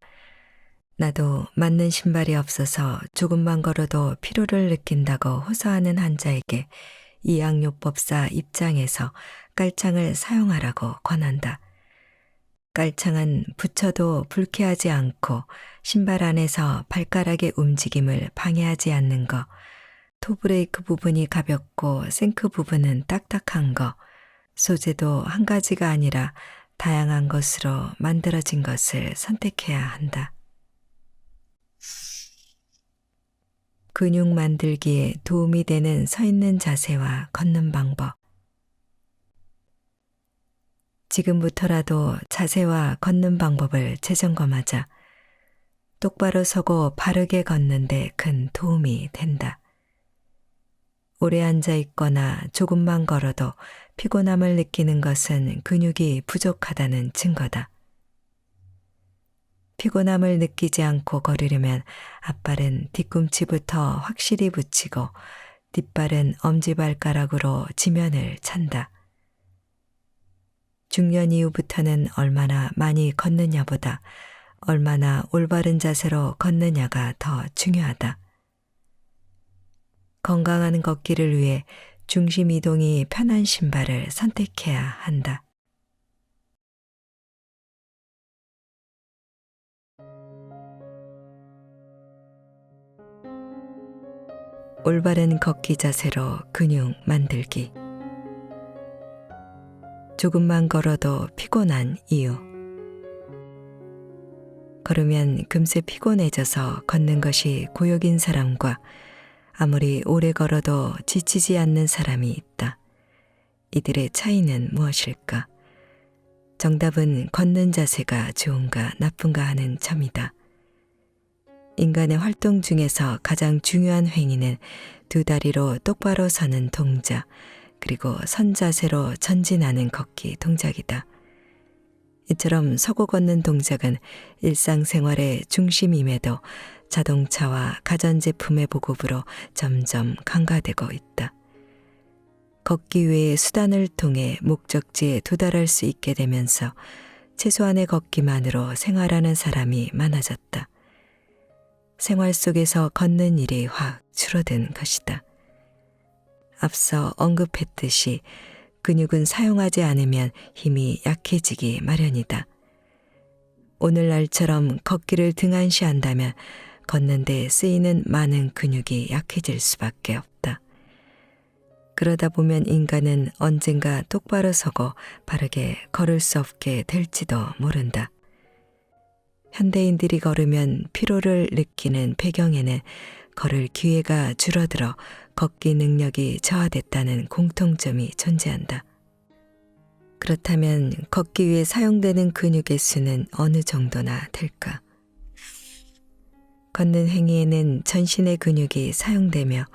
나도 맞는 신발이 없어서 조금만 걸어도 피로를 느낀다고 호소하는 환자에게 이양요법사 입장에서 깔창을 사용하라고 권한다. 깔창은 붙여도 불쾌하지 않고 신발 안에서 발가락의 움직임을 방해하지 않는 것, 토브레이크 부분이 가볍고 생크 부분은 딱딱한 것, 소재도 한 가지가 아니라 다양한 것으로 만들어진 것을 선택해야 한다. 근육 만들기에 도움이 되는 서 있는 자세와 걷는 방법. 지금부터라도 자세와 걷는 방법을 재점검하자. 똑바로 서고 바르게 걷는 데 큰 도움이 된다. 오래 앉아 있거나 조금만 걸어도 피곤함을 느끼는 것은 근육이 부족하다는 증거다. 피곤함을 느끼지 않고 걸으려면 앞발은 뒤꿈치부터 확실히 붙이고 뒷발은 엄지발가락으로 지면을 찬다. 중년 이후부터는 얼마나 많이 걷느냐보다 얼마나 올바른 자세로 걷느냐가 더 중요하다. 건강한 걷기를 위해 중심 이동이 편한 신발을 선택해야 한다. 올바른 걷기 자세로 근육 만들기. 조금만 걸어도 피곤한 이유. 걸으면 금세 피곤해져서 걷는 것이 고역인 사람과 아무리 오래 걸어도 지치지 않는 사람이 있다. 이들의 차이는 무엇일까? 정답은 걷는 자세가 좋은가 나쁜가 하는 점이다. 인간의 활동 중에서 가장 중요한 행위는 두 다리로 똑바로 서는 동작, 그리고 선 자세로 전진하는 걷기 동작이다. 이처럼 서고 걷는 동작은 일상생활의 중심임에도 자동차와 가전제품의 보급으로 점점 강화되고 있다. 걷기 외의 수단을 통해 목적지에 도달할 수 있게 되면서 최소한의 걷기만으로 생활하는 사람이 많아졌다. 생활 속에서 걷는 일이 확 줄어든 것이다. 앞서 언급했듯이 근육은 사용하지 않으면 힘이 약해지기 마련이다. 오늘날처럼 걷기를 등한시한다면 걷는데 쓰이는 많은 근육이 약해질 수밖에 없다. 그러다 보면 인간은 언젠가 똑바로 서고 바르게 걸을 수 없게 될지도 모른다. 현대인들이 걸으면 피로를 느끼는 배경에는 걸을 기회가 줄어들어 걷기 능력이 저하됐다는 공통점이 존재한다. 그렇다면 걷기 위해 사용되는 근육의 수는 어느 정도나 될까? 걷는 행위에는 전신의 근육이 사용되며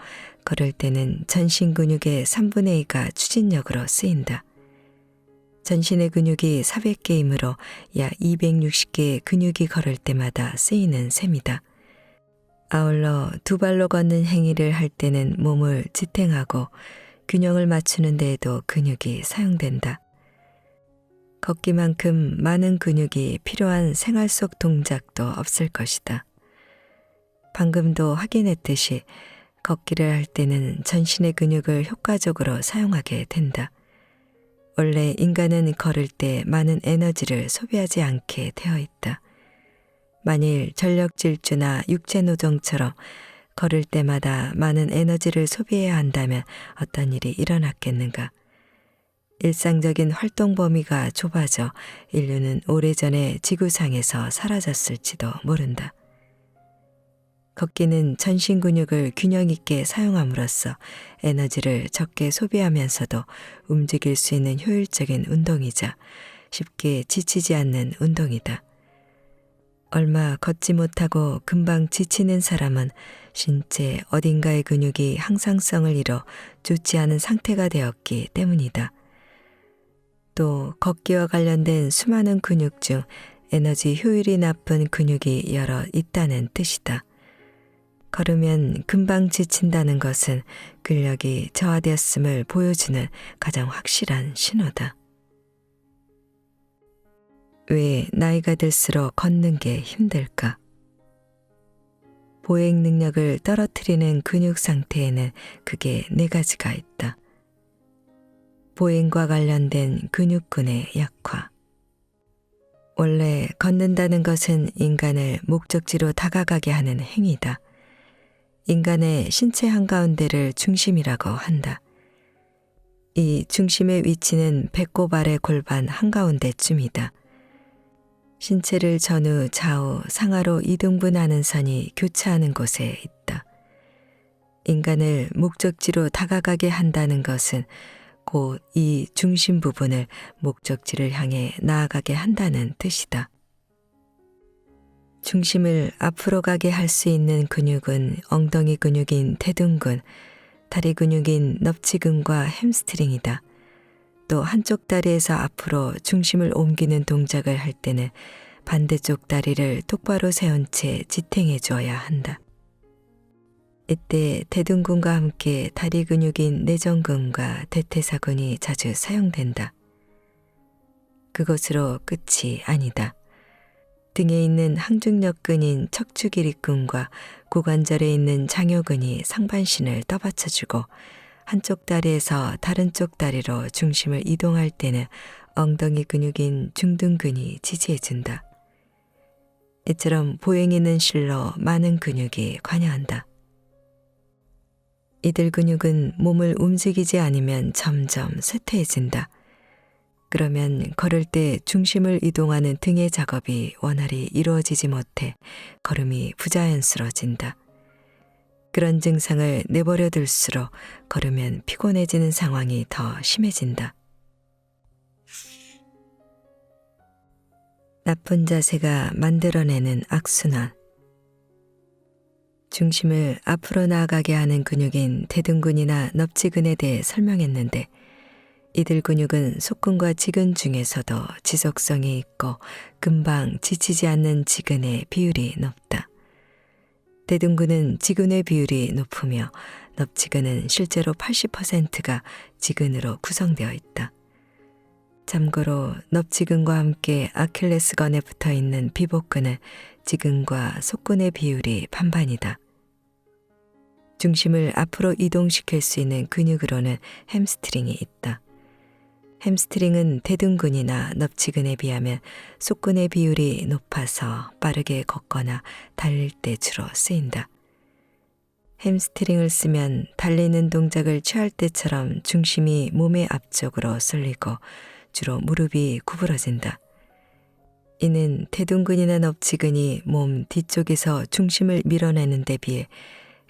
걸을 때는 전신 근육의 3분의 2가 추진력으로 쓰인다. 전신의 근육이 400개이므로 약 260개의 근육이 걸을 때마다 쓰이는 셈이다. 아울러 두 발로 걷는 행위를 할 때는 몸을 지탱하고 균형을 맞추는 데에도 근육이 사용된다. 걷기만큼 많은 근육이 필요한 생활 속 동작도 없을 것이다. 방금도 확인했듯이 걷기를 할 때는 전신의 근육을 효과적으로 사용하게 된다. 원래 인간은 걸을 때 많은 에너지를 소비하지 않게 되어 있다. 만일 전력 질주나 육체 노동처럼 걸을 때마다 많은 에너지를 소비해야 한다면 어떤 일이 일어났겠는가? 일상적인 활동 범위가 좁아져 인류는 오래전에 지구상에서 사라졌을지도 모른다. 걷기는 전신 근육을 균형 있게 사용함으로써 에너지를 적게 소비하면서도 움직일 수 있는 효율적인 운동이자 쉽게 지치지 않는 운동이다. 얼마 걷지 못하고 금방 지치는 사람은 신체 어딘가의 근육이 항상성을 잃어 좋지 않은 상태가 되었기 때문이다. 또 걷기와 관련된 수많은 근육 중 에너지 효율이 나쁜 근육이 여러 있다는 뜻이다. 걸으면 금방 지친다는 것은 근력이 저하되었음을 보여주는 가장 확실한 신호다. 왜 나이가 들수록 걷는 게 힘들까? 보행 능력을 떨어뜨리는 근육 상태에는 크게 4가지가 있다. 보행과 관련된 근육군의 약화. 원래 걷는다는 것은 인간을 목적지로 다가가게 하는 행위다. 인간의 신체 한가운데를 중심이라고 한다. 이 중심의 위치는 배꼽 아래 골반 한가운데쯤이다. 신체를 전후, 좌우, 상하로 이등분하는 선이 교차하는 곳에 있다. 인간을 목적지로 다가가게 한다는 것은 곧 이 중심 부분을 목적지를 향해 나아가게 한다는 뜻이다. 중심을 앞으로 가게 할 수 있는 근육은 엉덩이 근육인 대둔근, 다리 근육인 넙치근과 햄스트링이다. 또 한쪽 다리에서 앞으로 중심을 옮기는 동작을 할 때는 반대쪽 다리를 똑바로 세운 채 지탱해 주어야 한다. 이때 대둔근과 함께 다리 근육인 내전근과 대퇴사근이 자주 사용된다. 그것으로 끝이 아니다. 등에 있는 항중력근인 척추기립근과 고관절에 있는 장요근이 상반신을 떠받쳐주고 한쪽 다리에서 다른 쪽 다리로 중심을 이동할 때는 엉덩이 근육인 중둔근이 지지해준다. 이처럼 보행이는 실로 많은 근육이 관여한다. 이들 근육은 몸을 움직이지 않으면 점점 쇠퇴해진다. 그러면 걸을 때 중심을 이동하는 등의 작업이 원활히 이루어지지 못해 걸음이 부자연스러워진다. 그런 증상을 내버려 둘수록 걸으면 피곤해지는 상황이 더 심해진다. 나쁜 자세가 만들어내는 악순환. 중심을 앞으로 나아가게 하는 근육인 대둔근이나 넙지근에 대해 설명했는데 이들 근육은 속근과 지근 중에서도 지속성이 있고 금방 지치지 않는 지근의 비율이 높다. 대둔근은 지근의 비율이 높으며 넙지근은 실제로 80%가 지근으로 구성되어 있다. 참고로 넙지근과 함께 아킬레스건에 붙어 있는 비복근은 지근과 속근의 비율이 반반이다. 중심을 앞으로 이동시킬 수 있는 근육으로는 햄스트링이 있다. 햄스트링은 대둔근이나 넙지근에 비하면 속근의 비율이 높아서 빠르게 걷거나 달릴 때 주로 쓰인다. 햄스트링을 쓰면 달리는 동작을 취할 때처럼 중심이 몸의 앞쪽으로 쏠리고 주로 무릎이 구부러진다. 이는 대둔근이나 넙지근이 몸 뒤쪽에서 중심을 밀어내는 데 비해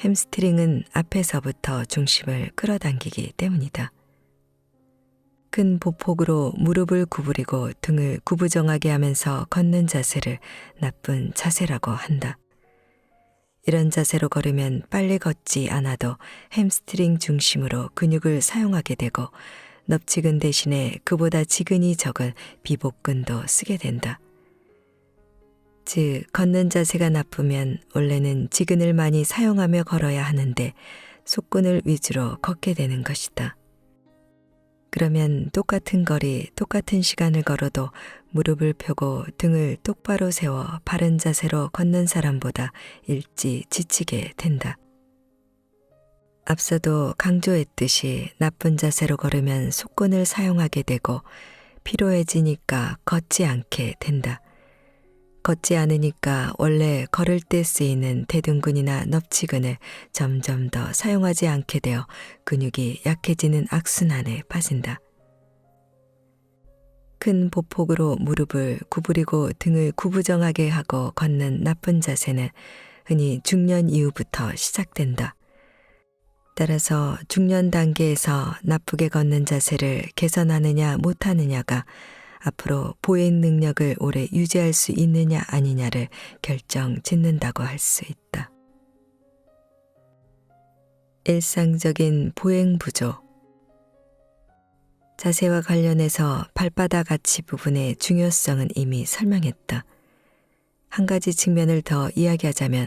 햄스트링은 앞에서부터 중심을 끌어당기기 때문이다. 큰 보폭으로 무릎을 구부리고 등을 구부정하게 하면서 걷는 자세를 나쁜 자세라고 한다. 이런 자세로 걸으면 빨리 걷지 않아도 햄스트링 중심으로 근육을 사용하게 되고 넙지근 대신에 그보다 지근이 적은 비복근도 쓰게 된다. 즉, 걷는 자세가 나쁘면 원래는 지근을 많이 사용하며 걸어야 하는데 속근을 위주로 걷게 되는 것이다. 그러면 똑같은 거리, 똑같은 시간을 걸어도 무릎을 펴고 등을 똑바로 세워 바른 자세로 걷는 사람보다 일찍 지치게 된다. 앞서도 강조했듯이 나쁜 자세로 걸으면 속근을 사용하게 되고 피로해지니까 걷지 않게 된다. 걷지 않으니까 원래 걸을 때 쓰이는 대둔근이나 넙지근을 점점 더 사용하지 않게 되어 근육이 약해지는 악순환에 빠진다. 큰 보폭으로 무릎을 구부리고 등을 구부정하게 하고 걷는 나쁜 자세는 흔히 중년 이후부터 시작된다. 따라서 중년 단계에서 나쁘게 걷는 자세를 개선하느냐 못하느냐가 앞으로 보행 능력을 오래 유지할 수 있느냐 아니냐를 결정 짓는다고 할 수 있다. 일상적인 보행 부조. 자세와 관련해서 발바닥 아치 부분의 중요성은 이미 설명했다. 한 가지 측면을 더 이야기하자면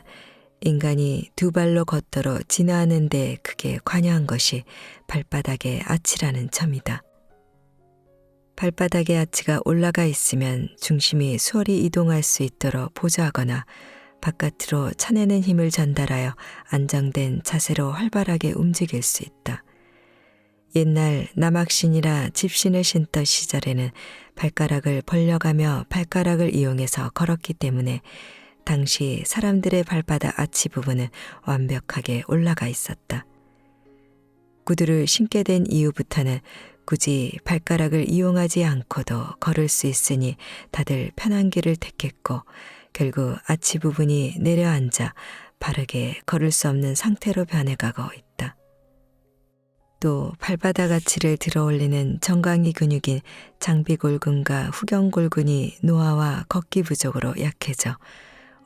인간이 두 발로 걷도록 진화하는 데 크게 관여한 것이 발바닥의 아치라는 점이다. 발바닥의 아치가 올라가 있으면 중심이 수월히 이동할 수 있도록 보조하거나 바깥으로 차내는 힘을 전달하여 안정된 자세로 활발하게 움직일 수 있다. 옛날 남학신이라 집신을 신던 시절에는 발가락을 벌려가며 발가락을 이용해서 걸었기 때문에 당시 사람들의 발바닥 아치 부분은 완벽하게 올라가 있었다. 구두를 신게 된 이후부터는 굳이 발가락을 이용하지 않고도 걸을 수 있으니 다들 편한 길을 택했고 결국 아치 부분이 내려앉아 바르게 걸을 수 없는 상태로 변해가고 있다. 또 발바닥 아치를 들어 올리는 정강이 근육인 장비골근과 후경골근이 노화와 걷기 부족으로 약해져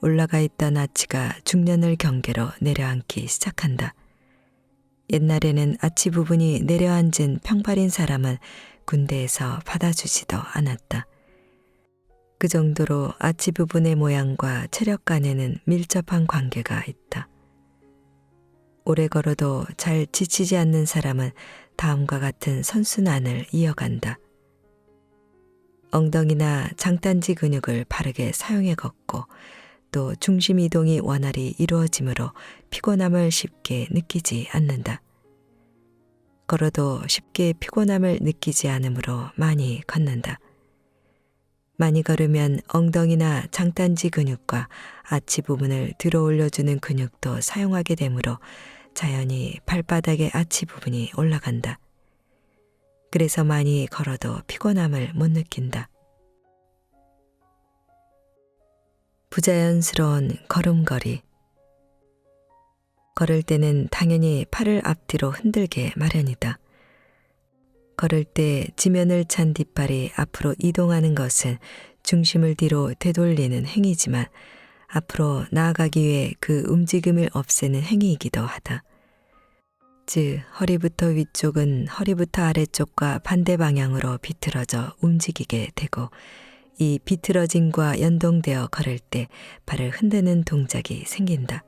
올라가 있던 아치가 중년을 경계로 내려앉기 시작한다. 옛날에는 아치 부분이 내려앉은 평발인 사람은 군대에서 받아주지도 않았다. 그 정도로 아치 부분의 모양과 체력 간에는 밀접한 관계가 있다. 오래 걸어도 잘 지치지 않는 사람은 다음과 같은 선순환을 이어간다. 엉덩이나 장단지 근육을 바르게 사용해 걷고 또 중심 이동이 원활히 이루어지므로 피곤함을 쉽게 느끼지 않는다. 걸어도 쉽게 피곤함을 느끼지 않으므로 많이 걷는다. 많이 걸으면 엉덩이나 장단지 근육과 아치 부분을 들어 올려주는 근육도 사용하게 되므로 자연히 발바닥의 아치 부분이 올라간다. 그래서 많이 걸어도 피곤함을 못 느낀다. 부자연스러운 걸음걸이. 걸을 때는 당연히 팔을 앞뒤로 흔들게 마련이다. 걸을 때 지면을 찬 뒷발이 앞으로 이동하는 것은 중심을 뒤로 되돌리는 행위지만 앞으로 나아가기 위해 그 움직임을 없애는 행위이기도 하다. 즉, 허리부터 위쪽은 허리부터 아래쪽과 반대 방향으로 비틀어져 움직이게 되고 이 비틀어짐과 연동되어 걸을 때 발을 흔드는 동작이 생긴다.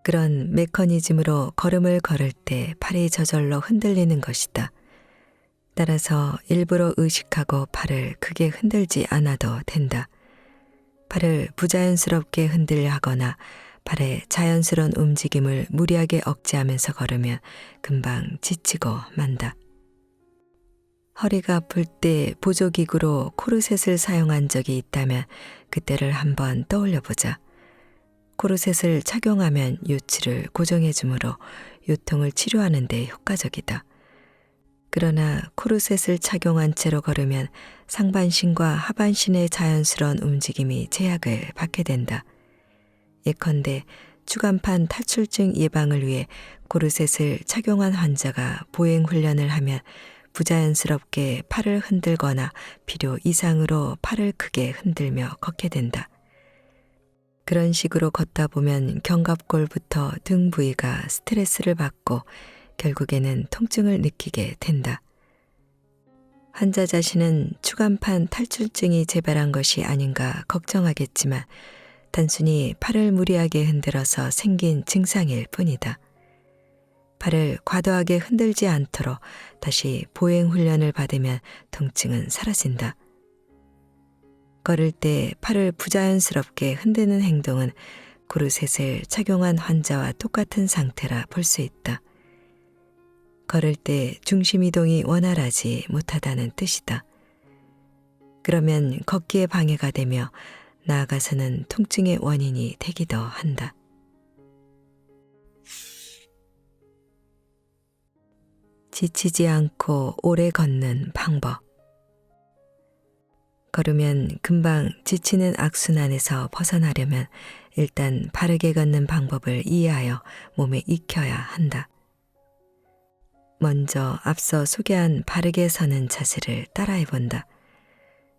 그런 메커니즘으로 걸음을 걸을 때 팔이 저절로 흔들리는 것이다. 따라서 일부러 의식하고 팔을 크게 흔들지 않아도 된다. 팔을 부자연스럽게 흔들려 하거나 팔의 자연스러운 움직임을 무리하게 억제하면서 걸으면 금방 지치고 만다. 허리가 아플 때 보조기구로 코르셋을 사용한 적이 있다면 그때를 한번 떠올려 보자. 코르셋을 착용하면 요치를 고정해 주므로 요통을 치료하는 데 효과적이다. 그러나 코르셋을 착용한 채로 걸으면 상반신과 하반신의 자연스러운 움직임이 제약을 받게 된다. 예컨대 추간판 탈출증 예방을 위해 코르셋을 착용한 환자가 보행 훈련을 하면 부자연스럽게 팔을 흔들거나 필요 이상으로 팔을 크게 흔들며 걷게 된다. 그런 식으로 걷다 보면 견갑골부터 등 부위가 스트레스를 받고 결국에는 통증을 느끼게 된다. 환자 자신은 추간판 탈출증이 재발한 것이 아닌가 걱정하겠지만 단순히 팔을 무리하게 흔들어서 생긴 증상일 뿐이다. 팔을 과도하게 흔들지 않도록 다시 보행 훈련을 받으면 통증은 사라진다. 걸을 때 팔을 부자연스럽게 흔드는 행동은 코르셋을 착용한 환자와 똑같은 상태라 볼 수 있다. 걸을 때 중심 이동이 원활하지 못하다는 뜻이다. 그러면 걷기에 방해가 되며 나아가서는 통증의 원인이 되기도 한다. 지치지 않고 오래 걷는 방법. 걸으면 금방 지치는 악순환에서 벗어나려면 일단 바르게 걷는 방법을 이해하여 몸에 익혀야 한다. 먼저 앞서 소개한 바르게 서는 자세를 따라해 본다.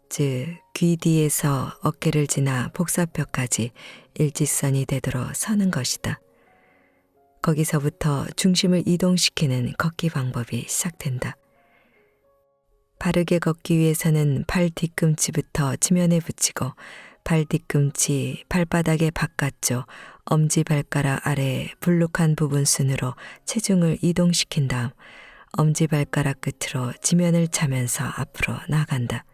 즉, 귀 뒤에서 어깨를 지나 복사뼈까지 일직선이 되도록 서는 것이다. 거기서부터 중심을 이동시키는 걷기 방법이 시작된다. 바르게 걷기 위해서는 발 뒤꿈치부터 지면에 붙이고 발 뒤꿈치, 발바닥의 바깥쪽, 엄지발가락 아래 불룩한 부분 순으로 체중을 이동시킨 다음 엄지발가락 끝으로 지면을 차면서 앞으로 나간다.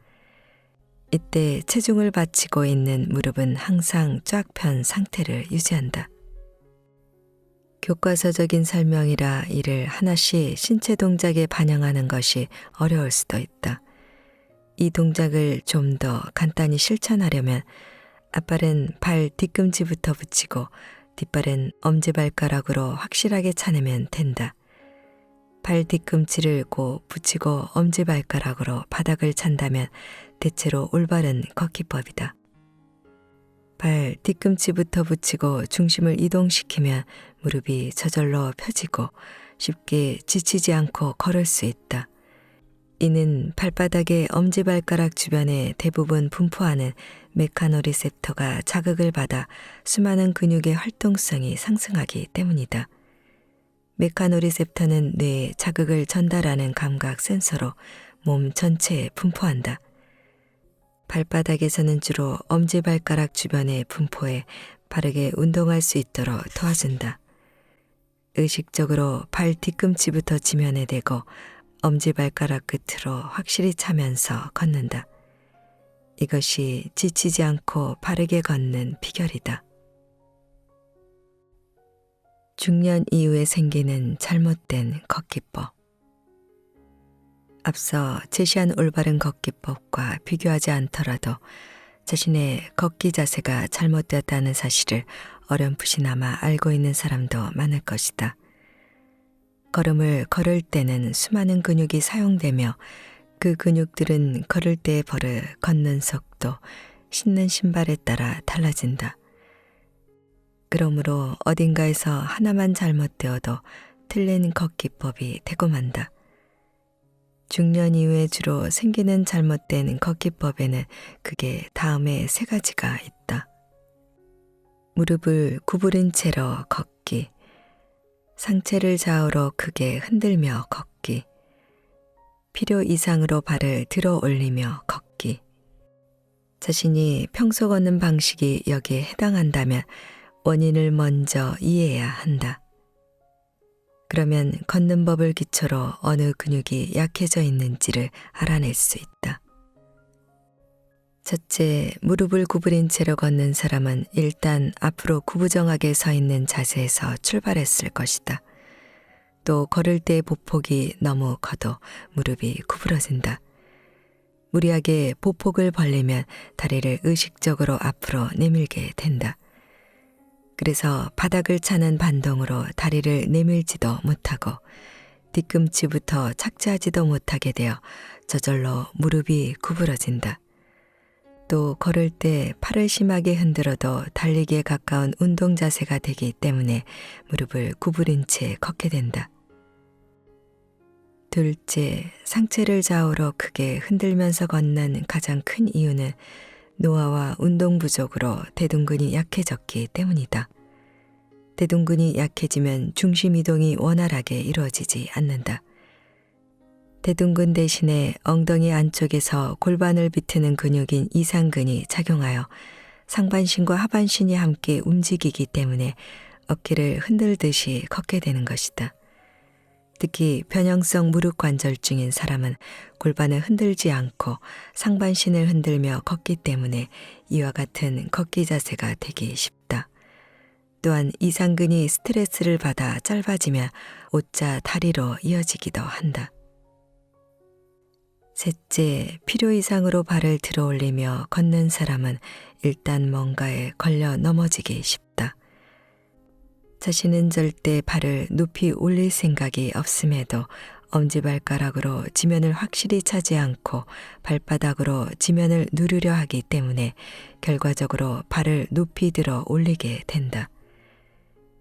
이때 체중을 받치고 있는 무릎은 항상 쫙 편 상태를 유지한다. 교과서적인 설명이라 이를 하나씩 신체 동작에 반영하는 것이 어려울 수도 있다. 이 동작을 좀 더 간단히 실천하려면 앞발은 발 뒤꿈치부터 붙이고 뒷발은 엄지발가락으로 확실하게 차내면 된다. 발 뒤꿈치를 꼭 붙이고 엄지발가락으로 바닥을 찬다면 대체로 올바른 걷기법이다. 발 뒤꿈치부터 붙이고 중심을 이동시키면 무릎이 저절로 펴지고 쉽게 지치지 않고 걸을 수 있다. 이는 발바닥의 엄지발가락 주변에 대부분 분포하는 메카노리셉터가 자극을 받아 수많은 근육의 활동성이 상승하기 때문이다. 메카노리셉터는 뇌에 자극을 전달하는 감각 센서로 몸 전체에 분포한다. 발바닥에서는 주로 엄지발가락 주변에 분포해 바르게 운동할 수 있도록 도와준다. 의식적으로 발 뒤꿈치부터 지면에 대고 엄지발가락 끝으로 확실히 차면서 걷는다. 이것이 지치지 않고 바르게 걷는 비결이다. 중년 이후에 생기는 잘못된 걷기법. 앞서 제시한 올바른 걷기법과 비교하지 않더라도 자신의 걷기 자세가 잘못되었다는 사실을 어렴풋이나마 알고 있는 사람도 많을 것이다. 걸음을 걸을 때는 수많은 근육이 사용되며 그 근육들은 걸을 때의 버릇, 걷는 속도, 신는 신발에 따라 달라진다. 그러므로 어딘가에서 하나만 잘못되어도 틀린 걷기법이 되고 만다. 중년 이후에 주로 생기는 잘못된 걷기법에는 크게 다음에 3가지가 있다. 무릎을 구부린 채로 걷기, 상체를 좌우로 크게 흔들며 걷기, 필요 이상으로 발을 들어 올리며 걷기. 자신이 평소 걷는 방식이 여기에 해당한다면 원인을 먼저 이해해야 한다. 그러면 걷는 법을 기초로 어느 근육이 약해져 있는지를 알아낼 수 있다. 첫째, 무릎을 구부린 채로 걷는 사람은 일단 앞으로 구부정하게 서 있는 자세에서 출발했을 것이다. 또 걸을 때 보폭이 너무 커도 무릎이 구부러진다. 무리하게 보폭을 벌리면 다리를 의식적으로 앞으로 내밀게 된다. 그래서 바닥을 차는 반동으로 다리를 내밀지도 못하고 뒤꿈치부터 착지하지도 못하게 되어 저절로 무릎이 구부러진다. 또 걸을 때 팔을 심하게 흔들어도 달리기에 가까운 운동 자세가 되기 때문에 무릎을 구부린 채 걷게 된다. 둘째, 상체를 좌우로 크게 흔들면서 걷는 가장 큰 이유는 노화와 운동 부족으로 대둔근이 약해졌기 때문이다. 대둔근이 약해지면 중심 이동이 원활하게 이루어지지 않는다. 대둔근 대신에 엉덩이 안쪽에서 골반을 비트는 근육인 이상근이 작용하여 상반신과 하반신이 함께 움직이기 때문에 어깨를 흔들듯이 걷게 되는 것이다. 특히 변형성 무릎 관절증인 사람은 골반을 흔들지 않고 상반신을 흔들며 걷기 때문에 이와 같은 걷기 자세가 되기 쉽다. 또한 이상근이 스트레스를 받아 짧아지면 오자 다리로 이어지기도 한다. 셋째, 필요 이상으로 발을 들어 올리며 걷는 사람은 일단 뭔가에 걸려 넘어지기 쉽다. 자신은 절대 발을 높이 올릴 생각이 없음에도 엄지발가락으로 지면을 확실히 차지 않고 발바닥으로 지면을 누르려 하기 때문에 결과적으로 발을 높이 들어 올리게 된다.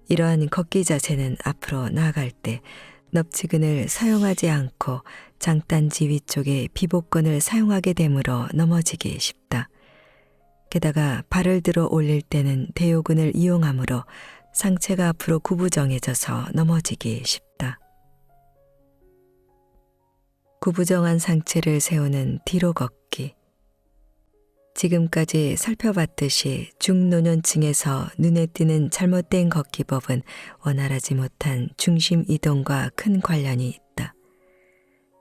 이러한 걷기 자세는 앞으로 나아갈 때 넙치근을 사용하지 않고 장단지 위쪽의 비복근을 사용하게 되므로 넘어지기 쉽다. 게다가 발을 들어 올릴 때는 대요근을 이용하므로 상체가 앞으로 구부정해져서 넘어지기 쉽다. 구부정한 상체를 세우는 뒤로 걷기. 지금까지 살펴봤듯이 중노년층에서 눈에 띄는 잘못된 걷기법은 원활하지 못한 중심 이동과 큰 관련이 있다.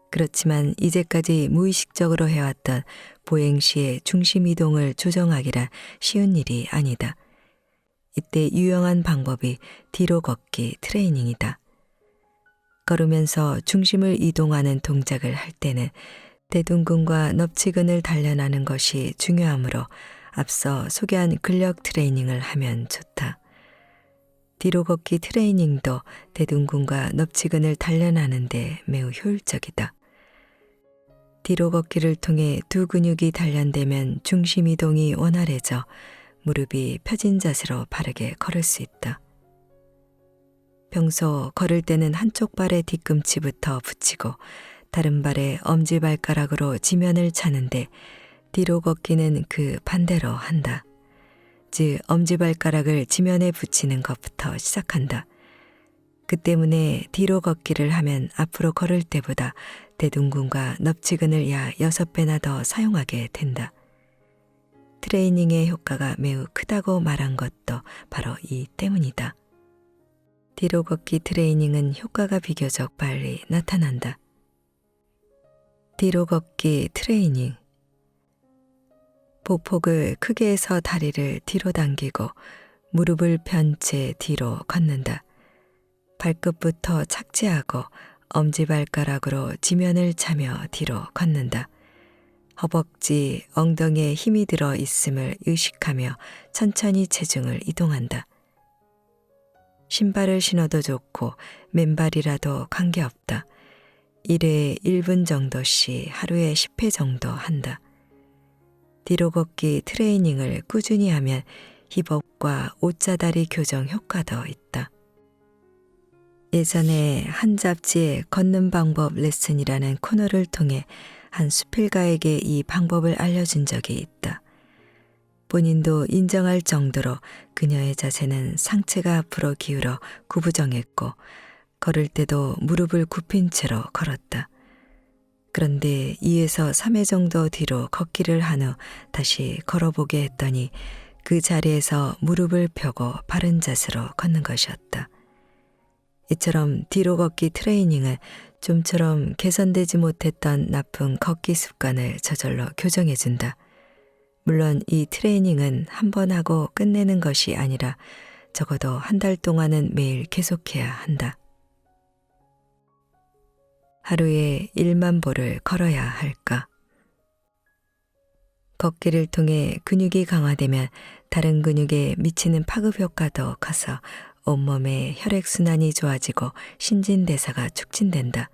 그렇지만 이제까지 무의식적으로 해왔던 보행 시의 중심 이동을 조정하기란 쉬운 일이 아니다. 이때 유용한 방법이 뒤로 걷기 트레이닝이다. 걸으면서 중심을 이동하는 동작을 할 때는 대둔근과 넙치근을 단련하는 것이 중요하므로 앞서 소개한 근력 트레이닝을 하면 좋다. 뒤로 걷기 트레이닝도 대둔근과 넙치근을 단련하는 데 매우 효율적이다. 뒤로 걷기를 통해 두 근육이 단련되면 중심 이동이 원활해져 무릎이 펴진 자세로 바르게 걸을 수 있다. 평소 걸을 때는 한쪽 발의 뒤꿈치부터 붙이고 다른 발의 엄지발가락으로 지면을 차는데 뒤로 걷기는 그 반대로 한다. 즉 엄지발가락을 지면에 붙이는 것부터 시작한다. 그 때문에 뒤로 걷기를 하면 앞으로 걸을 때보다 대둔근과 넙치근을 약 6배나 더 사용하게 된다. 트레이닝의 효과가 매우 크다고 말한 것도 바로 이 때문이다. 뒤로 걷기 트레이닝은 효과가 비교적 빨리 나타난다. 뒤로 걷기 트레이닝. 보폭을 크게 해서 다리를 뒤로 당기고 무릎을 편 채 뒤로 걷는다. 발끝부터 착지하고 엄지발가락으로 지면을 차며 뒤로 걷는다. 허벅지, 엉덩이에 힘이 들어 있음을 의식하며 천천히 체중을 이동한다. 신발을 신어도 좋고 맨발이라도 관계없다. 1회에 1분 정도씩 하루에 10회 정도 한다. 뒤로 걷기 트레이닝을 꾸준히 하면 힙업과 오자다리 교정 효과도 있다. 예전에 한 잡지에 걷는 방법 레슨이라는 코너를 통해 한 수필가에게 이 방법을 알려준 적이 있다. 본인도 인정할 정도로 그녀의 자세는 상체가 앞으로 기울어 구부정했고 걸을 때도 무릎을 굽힌 채로 걸었다. 그런데 2에서 3회 정도 뒤로 걷기를 한 후 다시 걸어보게 했더니 그 자리에서 무릎을 펴고 바른 자세로 걷는 것이었다. 이처럼 뒤로 걷기 트레이닝은 좀처럼 개선되지 못했던 나쁜 걷기 습관을 저절로 교정해준다. 물론 이 트레이닝은 한 번 하고 끝내는 것이 아니라 적어도 한 달 동안은 매일 계속해야 한다. 하루에 1만 보를 걸어야 할까? 걷기를 통해 근육이 강화되면 다른 근육에 미치는 파급 효과도 커서 온몸의 혈액순환이 좋아지고 신진대사가 촉진된다.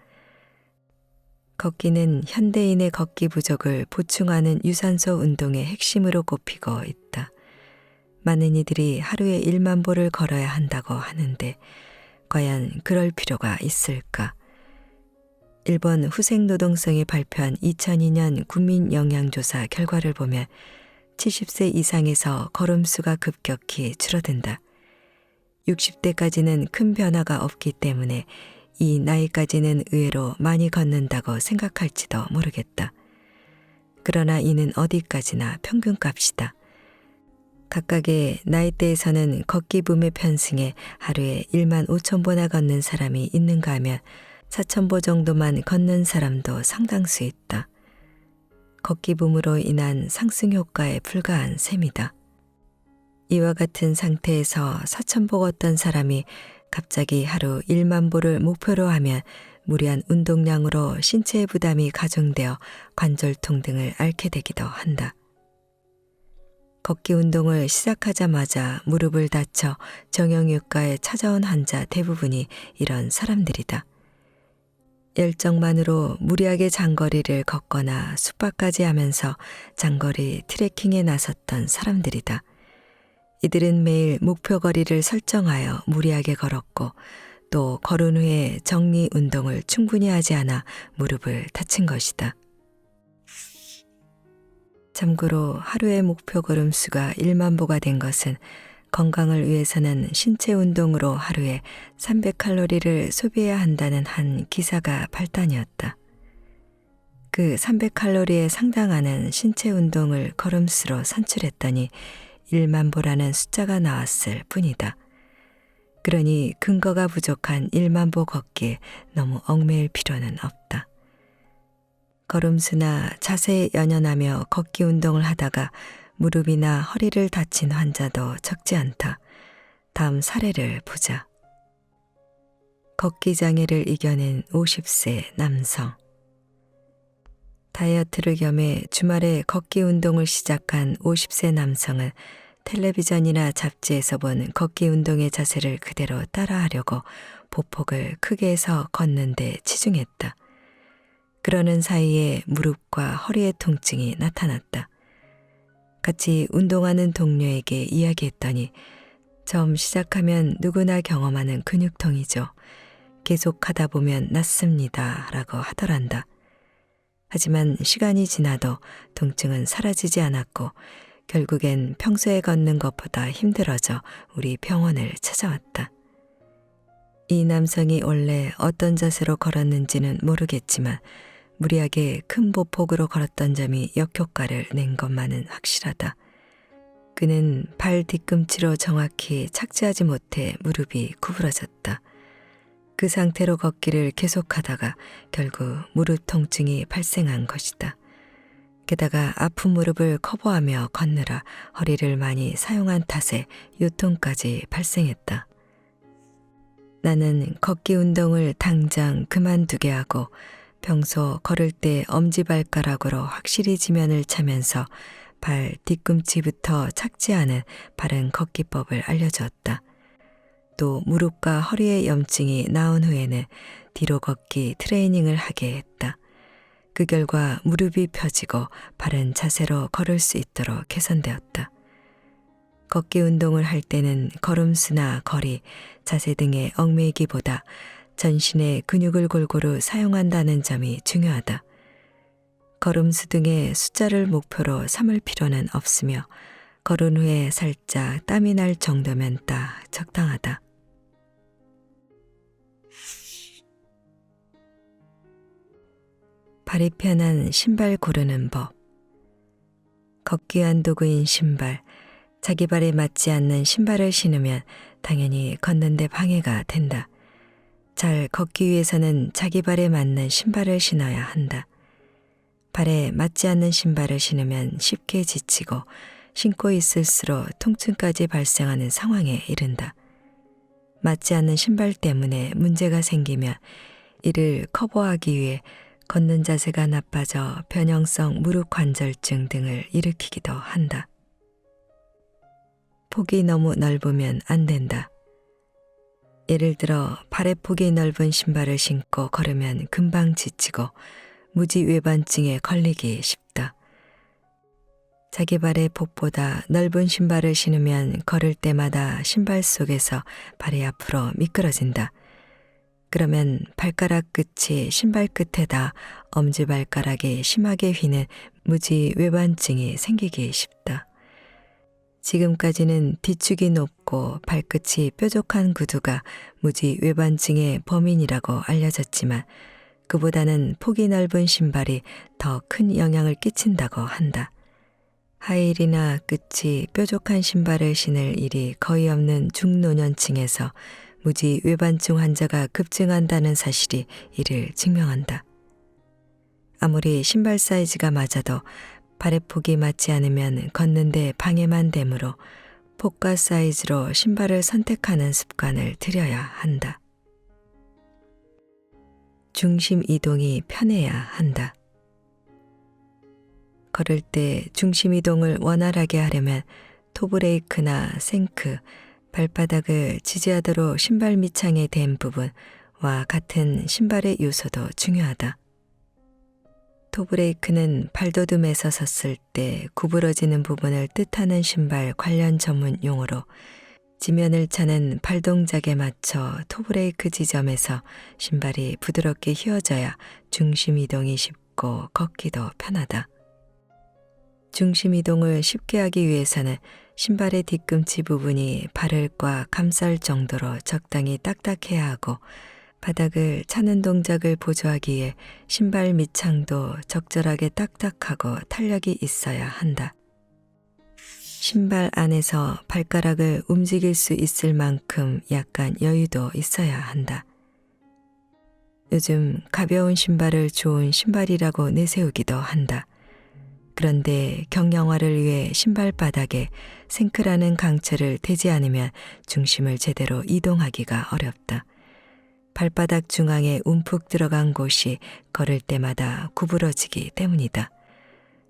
걷기는 현대인의 걷기 부족을 보충하는 유산소 운동의 핵심으로 꼽히고 있다. 많은 이들이 하루에 1만 보를 걸어야 한다고 하는데 과연 그럴 필요가 있을까? 일본 후생노동성이 발표한 2002년 국민영양조사 결과를 보면 70세 이상에서 걸음수가 급격히 줄어든다. 60대까지는 큰 변화가 없기 때문에 이 나이까지는 의외로 많이 걷는다고 생각할지도 모르겠다. 그러나 이는 어디까지나 평균값이다. 각각의 나이대에서는 걷기 붐의 편승에 하루에 1만 5천 보나 걷는 사람이 있는가 하면 4천 보 정도만 걷는 사람도 상당수 있다. 걷기 붐으로 인한 상승 효과에 불과한 셈이다. 이와 같은 상태에서 4천 보 걷던 사람이 갑자기 하루 1만 보를 목표로 하면 무리한 운동량으로 신체의 부담이 가중되어 관절통 등을 앓게 되기도 한다. 걷기 운동을 시작하자마자 무릎을 다쳐 정형외과에 찾아온 환자 대부분이 이런 사람들이다. 열정만으로 무리하게 장거리를 걷거나 숙박까지 하면서 장거리 트레킹에 나섰던 사람들이다. 이들은 매일 목표 거리를 설정하여 무리하게 걸었고 또 걸은 후에 정리 운동을 충분히 하지 않아 무릎을 다친 것이다. 참고로 하루의 목표 걸음수가 1만 보가 된 것은 건강을 위해서는 신체 운동으로 하루에 300칼로리를 소비해야 한다는 한 기사가 발단이었다. 그 300칼로리에 상당하는 신체 운동을 걸음수로 산출했더니 1만 보라는 숫자가 나왔을 뿐이다. 그러니 근거가 부족한 1만 보 걷기에 너무 얽매일 필요는 없다. 걸음수나 자세에 연연하며 걷기 운동을 하다가 무릎이나 허리를 다친 환자도 적지 않다. 다음 사례를 보자. 걷기 장애를 이겨낸 50세 남성. 다이어트를 겸해 주말에 걷기 운동을 시작한 50세 남성은 텔레비전이나 잡지에서 본 걷기 운동의 자세를 그대로 따라하려고 보폭을 크게 해서 걷는데 치중했다. 그러는 사이에 무릎과 허리의 통증이 나타났다. 같이 운동하는 동료에게 이야기했더니 처음 시작하면 누구나 경험하는 근육통이죠. 계속 하다 보면 낫습니다. 라고 하더란다. 하지만 시간이 지나도 통증은 사라지지 않았고 결국엔 평소에 걷는 것보다 힘들어져 우리 병원을 찾아왔다. 이 남성이 원래 어떤 자세로 걸었는지는 모르겠지만 무리하게 큰 보폭으로 걸었던 점이 역효과를 낸 것만은 확실하다. 그는 발 뒤꿈치로 정확히 착지하지 못해 무릎이 구부러졌다. 그 상태로 걷기를 계속하다가 결국 무릎 통증이 발생한 것이다. 게다가 아픈 무릎을 커버하며 걷느라 허리를 많이 사용한 탓에 요통까지 발생했다. 나는 걷기 운동을 당장 그만두게 하고 평소 걸을 때 엄지발가락으로 확실히 지면을 차면서 발 뒤꿈치부터 착지하는 바른 걷기법을 알려주었다. 또 무릎과 허리의 염증이 나은 후에는 뒤로 걷기 트레이닝을 하게 했다. 그 결과 무릎이 펴지고 바른 자세로 걸을 수 있도록 개선되었다. 걷기 운동을 할 때는 걸음수나 거리, 자세 등에 얽매이기보다 전신의 근육을 골고루 사용한다는 점이 중요하다. 걸음수 등의 숫자를 목표로 삼을 필요는 없으며 걸은 후에 살짝 땀이 날 정도면 딱 적당하다. 발이 편한 신발 고르는 법. 걷기 위한 도구인 신발, 자기 발에 맞지 않는 신발을 신으면 당연히 걷는데 방해가 된다. 잘 걷기 위해서는 자기 발에 맞는 신발을 신어야 한다. 발에 맞지 않는 신발을 신으면 쉽게 지치고 신고 있을수록 통증까지 발생하는 상황에 이른다. 맞지 않는 신발 때문에 문제가 생기면 이를 커버하기 위해 걷는 자세가 나빠져 변형성 무릎 관절증 등을 일으키기도 한다. 폭이 너무 넓으면 안 된다. 예를 들어 발의 폭이 넓은 신발을 신고 걸으면 금방 지치고 무지외반증에 걸리기 쉽다. 자기 발의 폭보다 넓은 신발을 신으면 걸을 때마다 신발 속에서 발이 앞으로 미끄러진다. 그러면 발가락 끝이 신발 끝에다 엄지발가락이 심하게 휘는 무지외반증이 생기기 쉽다. 지금까지는 뒤축이 높고 발끝이 뾰족한 구두가 무지외반증의 범인이라고 알려졌지만 그보다는 폭이 넓은 신발이 더 큰 영향을 끼친다고 한다. 하이힐이나 끝이 뾰족한 신발을 신을 일이 거의 없는 중노년층에서 무지외반증 환자가 급증한다는 사실이 이를 증명한다. 아무리 신발 사이즈가 맞아도 발의 폭이 맞지 않으면 걷는데 방해만 되므로 폭과 사이즈로 신발을 선택하는 습관을 들여야 한다. 중심 이동이 편해야 한다. 걸을 때 중심 이동을 원활하게 하려면 토브레이크나 생크, 발바닥을 지지하도록 신발 밑창에 댄 부분과 같은 신발의 요소도 중요하다. 토브레이크는 발돋움에서 섰을 때 구부러지는 부분을 뜻하는 신발 관련 전문 용어로 지면을 차는 발 동작에 맞춰 토브레이크 지점에서 신발이 부드럽게 휘어져야 중심 이동이 쉽고 걷기도 편하다. 중심 이동을 쉽게 하기 위해서는 신발의 뒤꿈치 부분이 발을 꽉 감쌀 정도로 적당히 딱딱해야 하고 바닥을 차는 동작을 보조하기 위해 신발 밑창도 적절하게 딱딱하고 탄력이 있어야 한다. 신발 안에서 발가락을 움직일 수 있을 만큼 약간 여유도 있어야 한다. 요즘 가벼운 신발을 좋은 신발이라고 내세우기도 한다. 그런데 경량화를 위해 신발 바닥에 생크라는 강철을 대지 않으면 중심을 제대로 이동하기가 어렵다. 발바닥 중앙에 움푹 들어간 곳이 걸을 때마다 구부러지기 때문이다.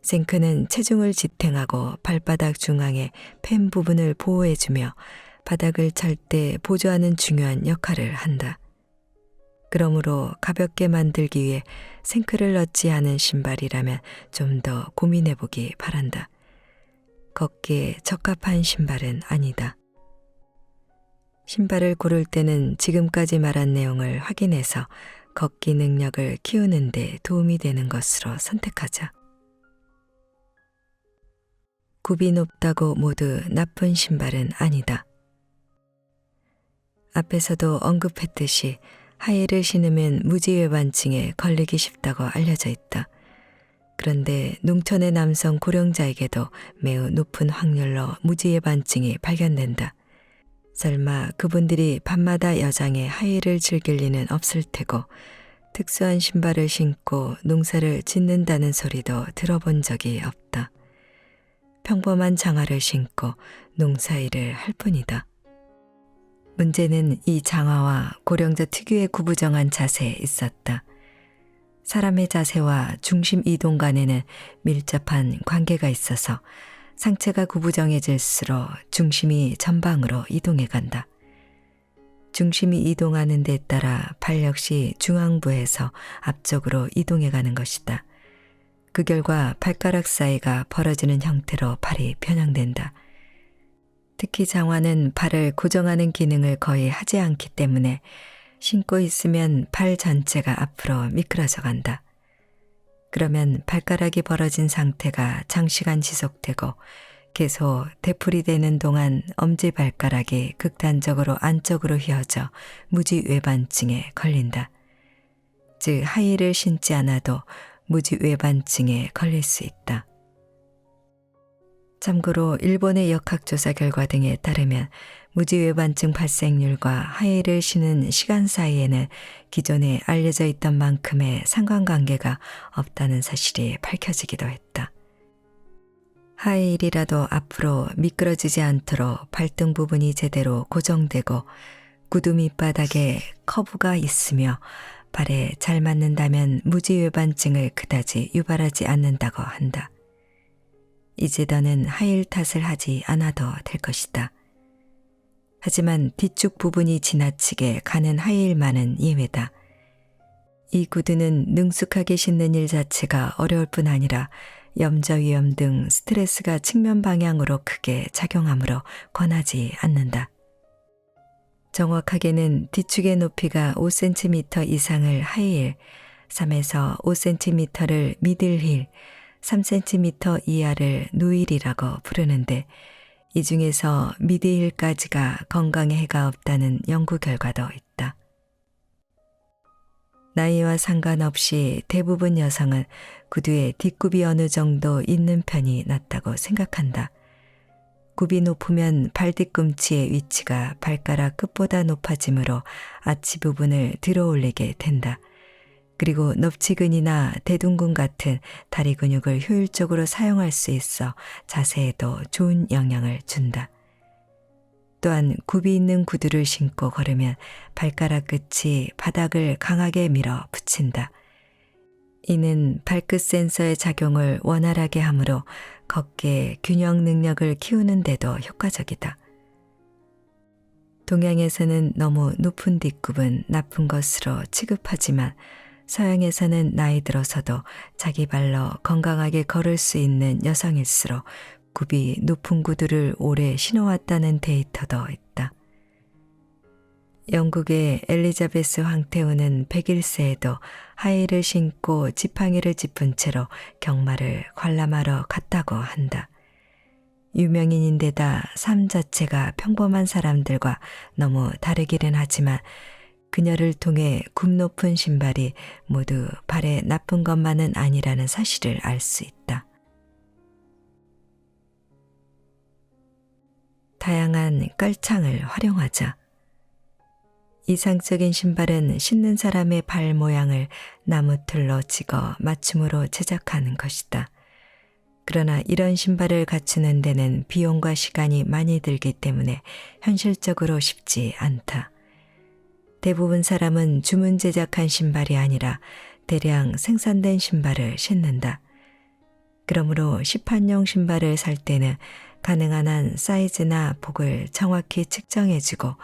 생크는 체중을 지탱하고 발바닥 중앙의 펜 부분을 보호해주며 바닥을 찰 때 보조하는 중요한 역할을 한다. 그러므로 가볍게 만들기 위해 생크를 넣지 않은 신발이라면 좀 더 고민해보기 바란다. 걷기에 적합한 신발은 아니다. 신발을 고를 때는 지금까지 말한 내용을 확인해서 걷기 능력을 키우는 데 도움이 되는 것으로 선택하자. 굽이 높다고 모두 나쁜 신발은 아니다. 앞에서도 언급했듯이 하이힐을 신으면 무지외반증에 걸리기 쉽다고 알려져 있다. 그런데 농촌의 남성 고령자에게도 매우 높은 확률로 무지외반증이 발견된다. 설마 그분들이 밤마다 여장에 하이힐을 즐길 리는 없을 테고 특수한 신발을 신고 농사를 짓는다는 소리도 들어본 적이 없다. 평범한 장화를 신고 농사일을 할 뿐이다. 문제는 이 장화와 고령자 특유의 구부정한 자세에 있었다. 사람의 자세와 중심 이동 간에는 밀접한 관계가 있어서 상체가 구부정해질수록 중심이 전방으로 이동해 간다. 중심이 이동하는 데 따라 발 역시 중앙부에서 앞쪽으로 이동해 가는 것이다. 그 결과 발가락 사이가 벌어지는 형태로 발이 변형된다. 특히 장화는 발을 고정하는 기능을 거의 하지 않기 때문에 신고 있으면 발 전체가 앞으로 미끄러져 간다. 그러면 발가락이 벌어진 상태가 장시간 지속되고 계속 되풀이 되는 동안 엄지발가락이 극단적으로 안쪽으로 휘어져 무지외반증에 걸린다. 즉 하이힐을 신지 않아도 무지외반증에 걸릴 수 있다. 참고로 일본의 역학조사 결과 등에 따르면 무지외반증 발생률과 하이힐을 신은 시간 사이에는 기존에 알려져 있던 만큼의 상관관계가 없다는 사실이 밝혀지기도 했다. 하이힐이라도 앞으로 미끄러지지 않도록 발등 부분이 제대로 고정되고 구두 밑바닥에 커브가 있으며 발에 잘 맞는다면 무지외반증을 그다지 유발하지 않는다고 한다. 이제 더는 하이힐 탓을 하지 않아도 될 것이다. 하지만 뒤쪽 부분이 지나치게 가는 하이힐만은 예외다. 이 구두는 능숙하게 신는 일 자체가 어려울 뿐 아니라 염좌 위험 등 스트레스가 측면 방향으로 크게 작용하므로 권하지 않는다. 정확하게는 뒤축의 높이가 5cm 이상을 하이힐, 3에서 5cm를 미들힐, 3cm 이하를 노힐이라고 부르는데 이 중에서 미드힐까지가 건강에 해가 없다는 연구 결과도 있다. 나이와 상관없이 대부분 여성은 구두에 뒷굽이 어느 정도 있는 편이 낫다고 생각한다. 굽이 높으면 발 뒤꿈치의 위치가 발가락 끝보다 높아지므로 아치 부분을 들어 올리게 된다. 그리고 넙치근이나 대둔근 같은 다리 근육을 효율적으로 사용할 수 있어 자세에도 좋은 영향을 준다. 또한 굽이 있는 구두를 신고 걸으면 발가락 끝이 바닥을 강하게 밀어 붙인다. 이는 발끝 센서의 작용을 원활하게 하므로 걷기의 균형 능력을 키우는 데도 효과적이다. 동양에서는 너무 높은 뒷굽은 나쁜 것으로 취급하지만 서양에서는 나이 들어서도 자기 발로 건강하게 걸을 수 있는 여성일수록 굽이 높은 구두를 오래 신어왔다는 데이터도 있다. 영국의 엘리자베스 황태후는 101세에도 하이힐을 신고 지팡이를 짚은 채로 경마를 관람하러 갔다고 한다. 유명인인데다 삶 자체가 평범한 사람들과 너무 다르기는 하지만 그녀를 통해 굽 높은 신발이 모두 발에 나쁜 것만은 아니라는 사실을 알 수 있다. 다양한 깔창을 활용하자. 이상적인 신발은 신는 사람의 발 모양을 나무틀로 찍어 맞춤으로 제작하는 것이다. 그러나 이런 신발을 갖추는 데는 비용과 시간이 많이 들기 때문에 현실적으로 쉽지 않다. 대부분 사람은 주문 제작한 신발이 아니라 대량 생산된 신발을 신는다. 그러므로 시판용 신발을 살 때는 가능한 한 사이즈나 폭을 정확히 측정해주고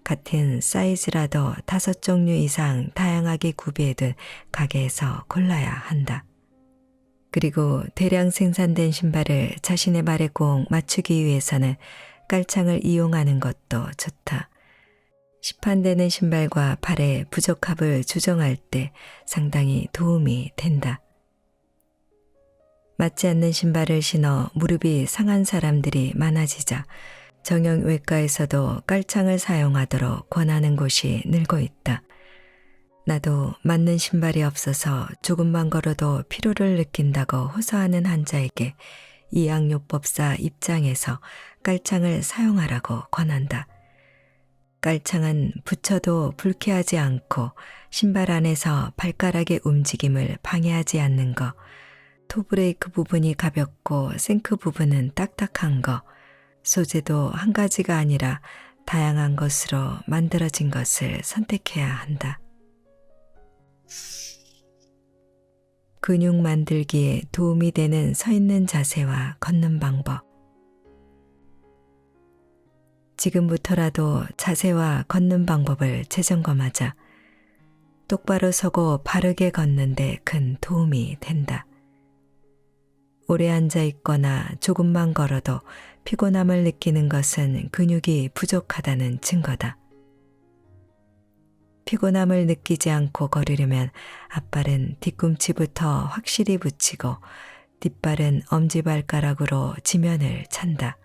같은 사이즈라도 5종류 이상 다양하게 구비해둔 가게에서 골라야 한다. 그리고 대량 생산된 신발을 자신의 발에 꼭 맞추기 위해서는 깔창을 이용하는 것도 좋다. 시판되는 신발과 발의 부적합을 조정할 때 상당히 도움이 된다. 맞지 않는 신발을 신어 무릎이 상한 사람들이 많아지자 정형외과에서도 깔창을 사용하도록 권하는 곳이 늘고 있다. 나도 맞는 신발이 없어서 조금만 걸어도 피로를 느낀다고 호소하는 환자에게 이양요법사 입장에서 깔창을 사용하라고 권한다. 깔창은 붙여도 불쾌하지 않고 신발 안에서 발가락의 움직임을 방해하지 않는 것, 토브레이크 부분이 가볍고 생크 부분은 딱딱한 것, 소재도 한 가지가 아니라 다양한 것으로 만들어진 것을 선택해야 한다. 근육 만들기에 도움이 되는 서 있는 자세와 걷는 방법. 지금부터라도 자세와 걷는 방법을 재점검하자. 똑바로 서고 바르게 걷는 데 큰 도움이 된다. 오래 앉아 있거나 조금만 걸어도 피곤함을 느끼는 것은 근육이 부족하다는 증거다. 피곤함을 느끼지 않고 걸으려면 앞발은 뒤꿈치부터 확실히 붙이고 뒷발은 엄지발가락으로 지면을 찬다.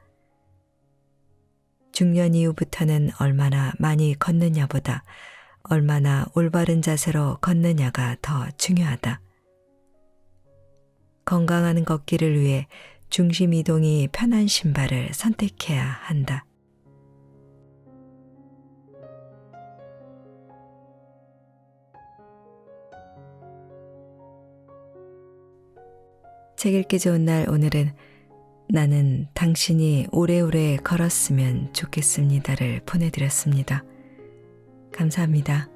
중년 이후부터는 얼마나 많이 걷느냐보다 얼마나 올바른 자세로 걷느냐가 더 중요하다. 건강한 걷기를 위해 중심 이동이 편한 신발을 선택해야 한다. 책 읽기 좋은 날 오늘은 나는 당신이 오래오래 걸었으면 좋겠습니다를 보내드렸습니다. 감사합니다.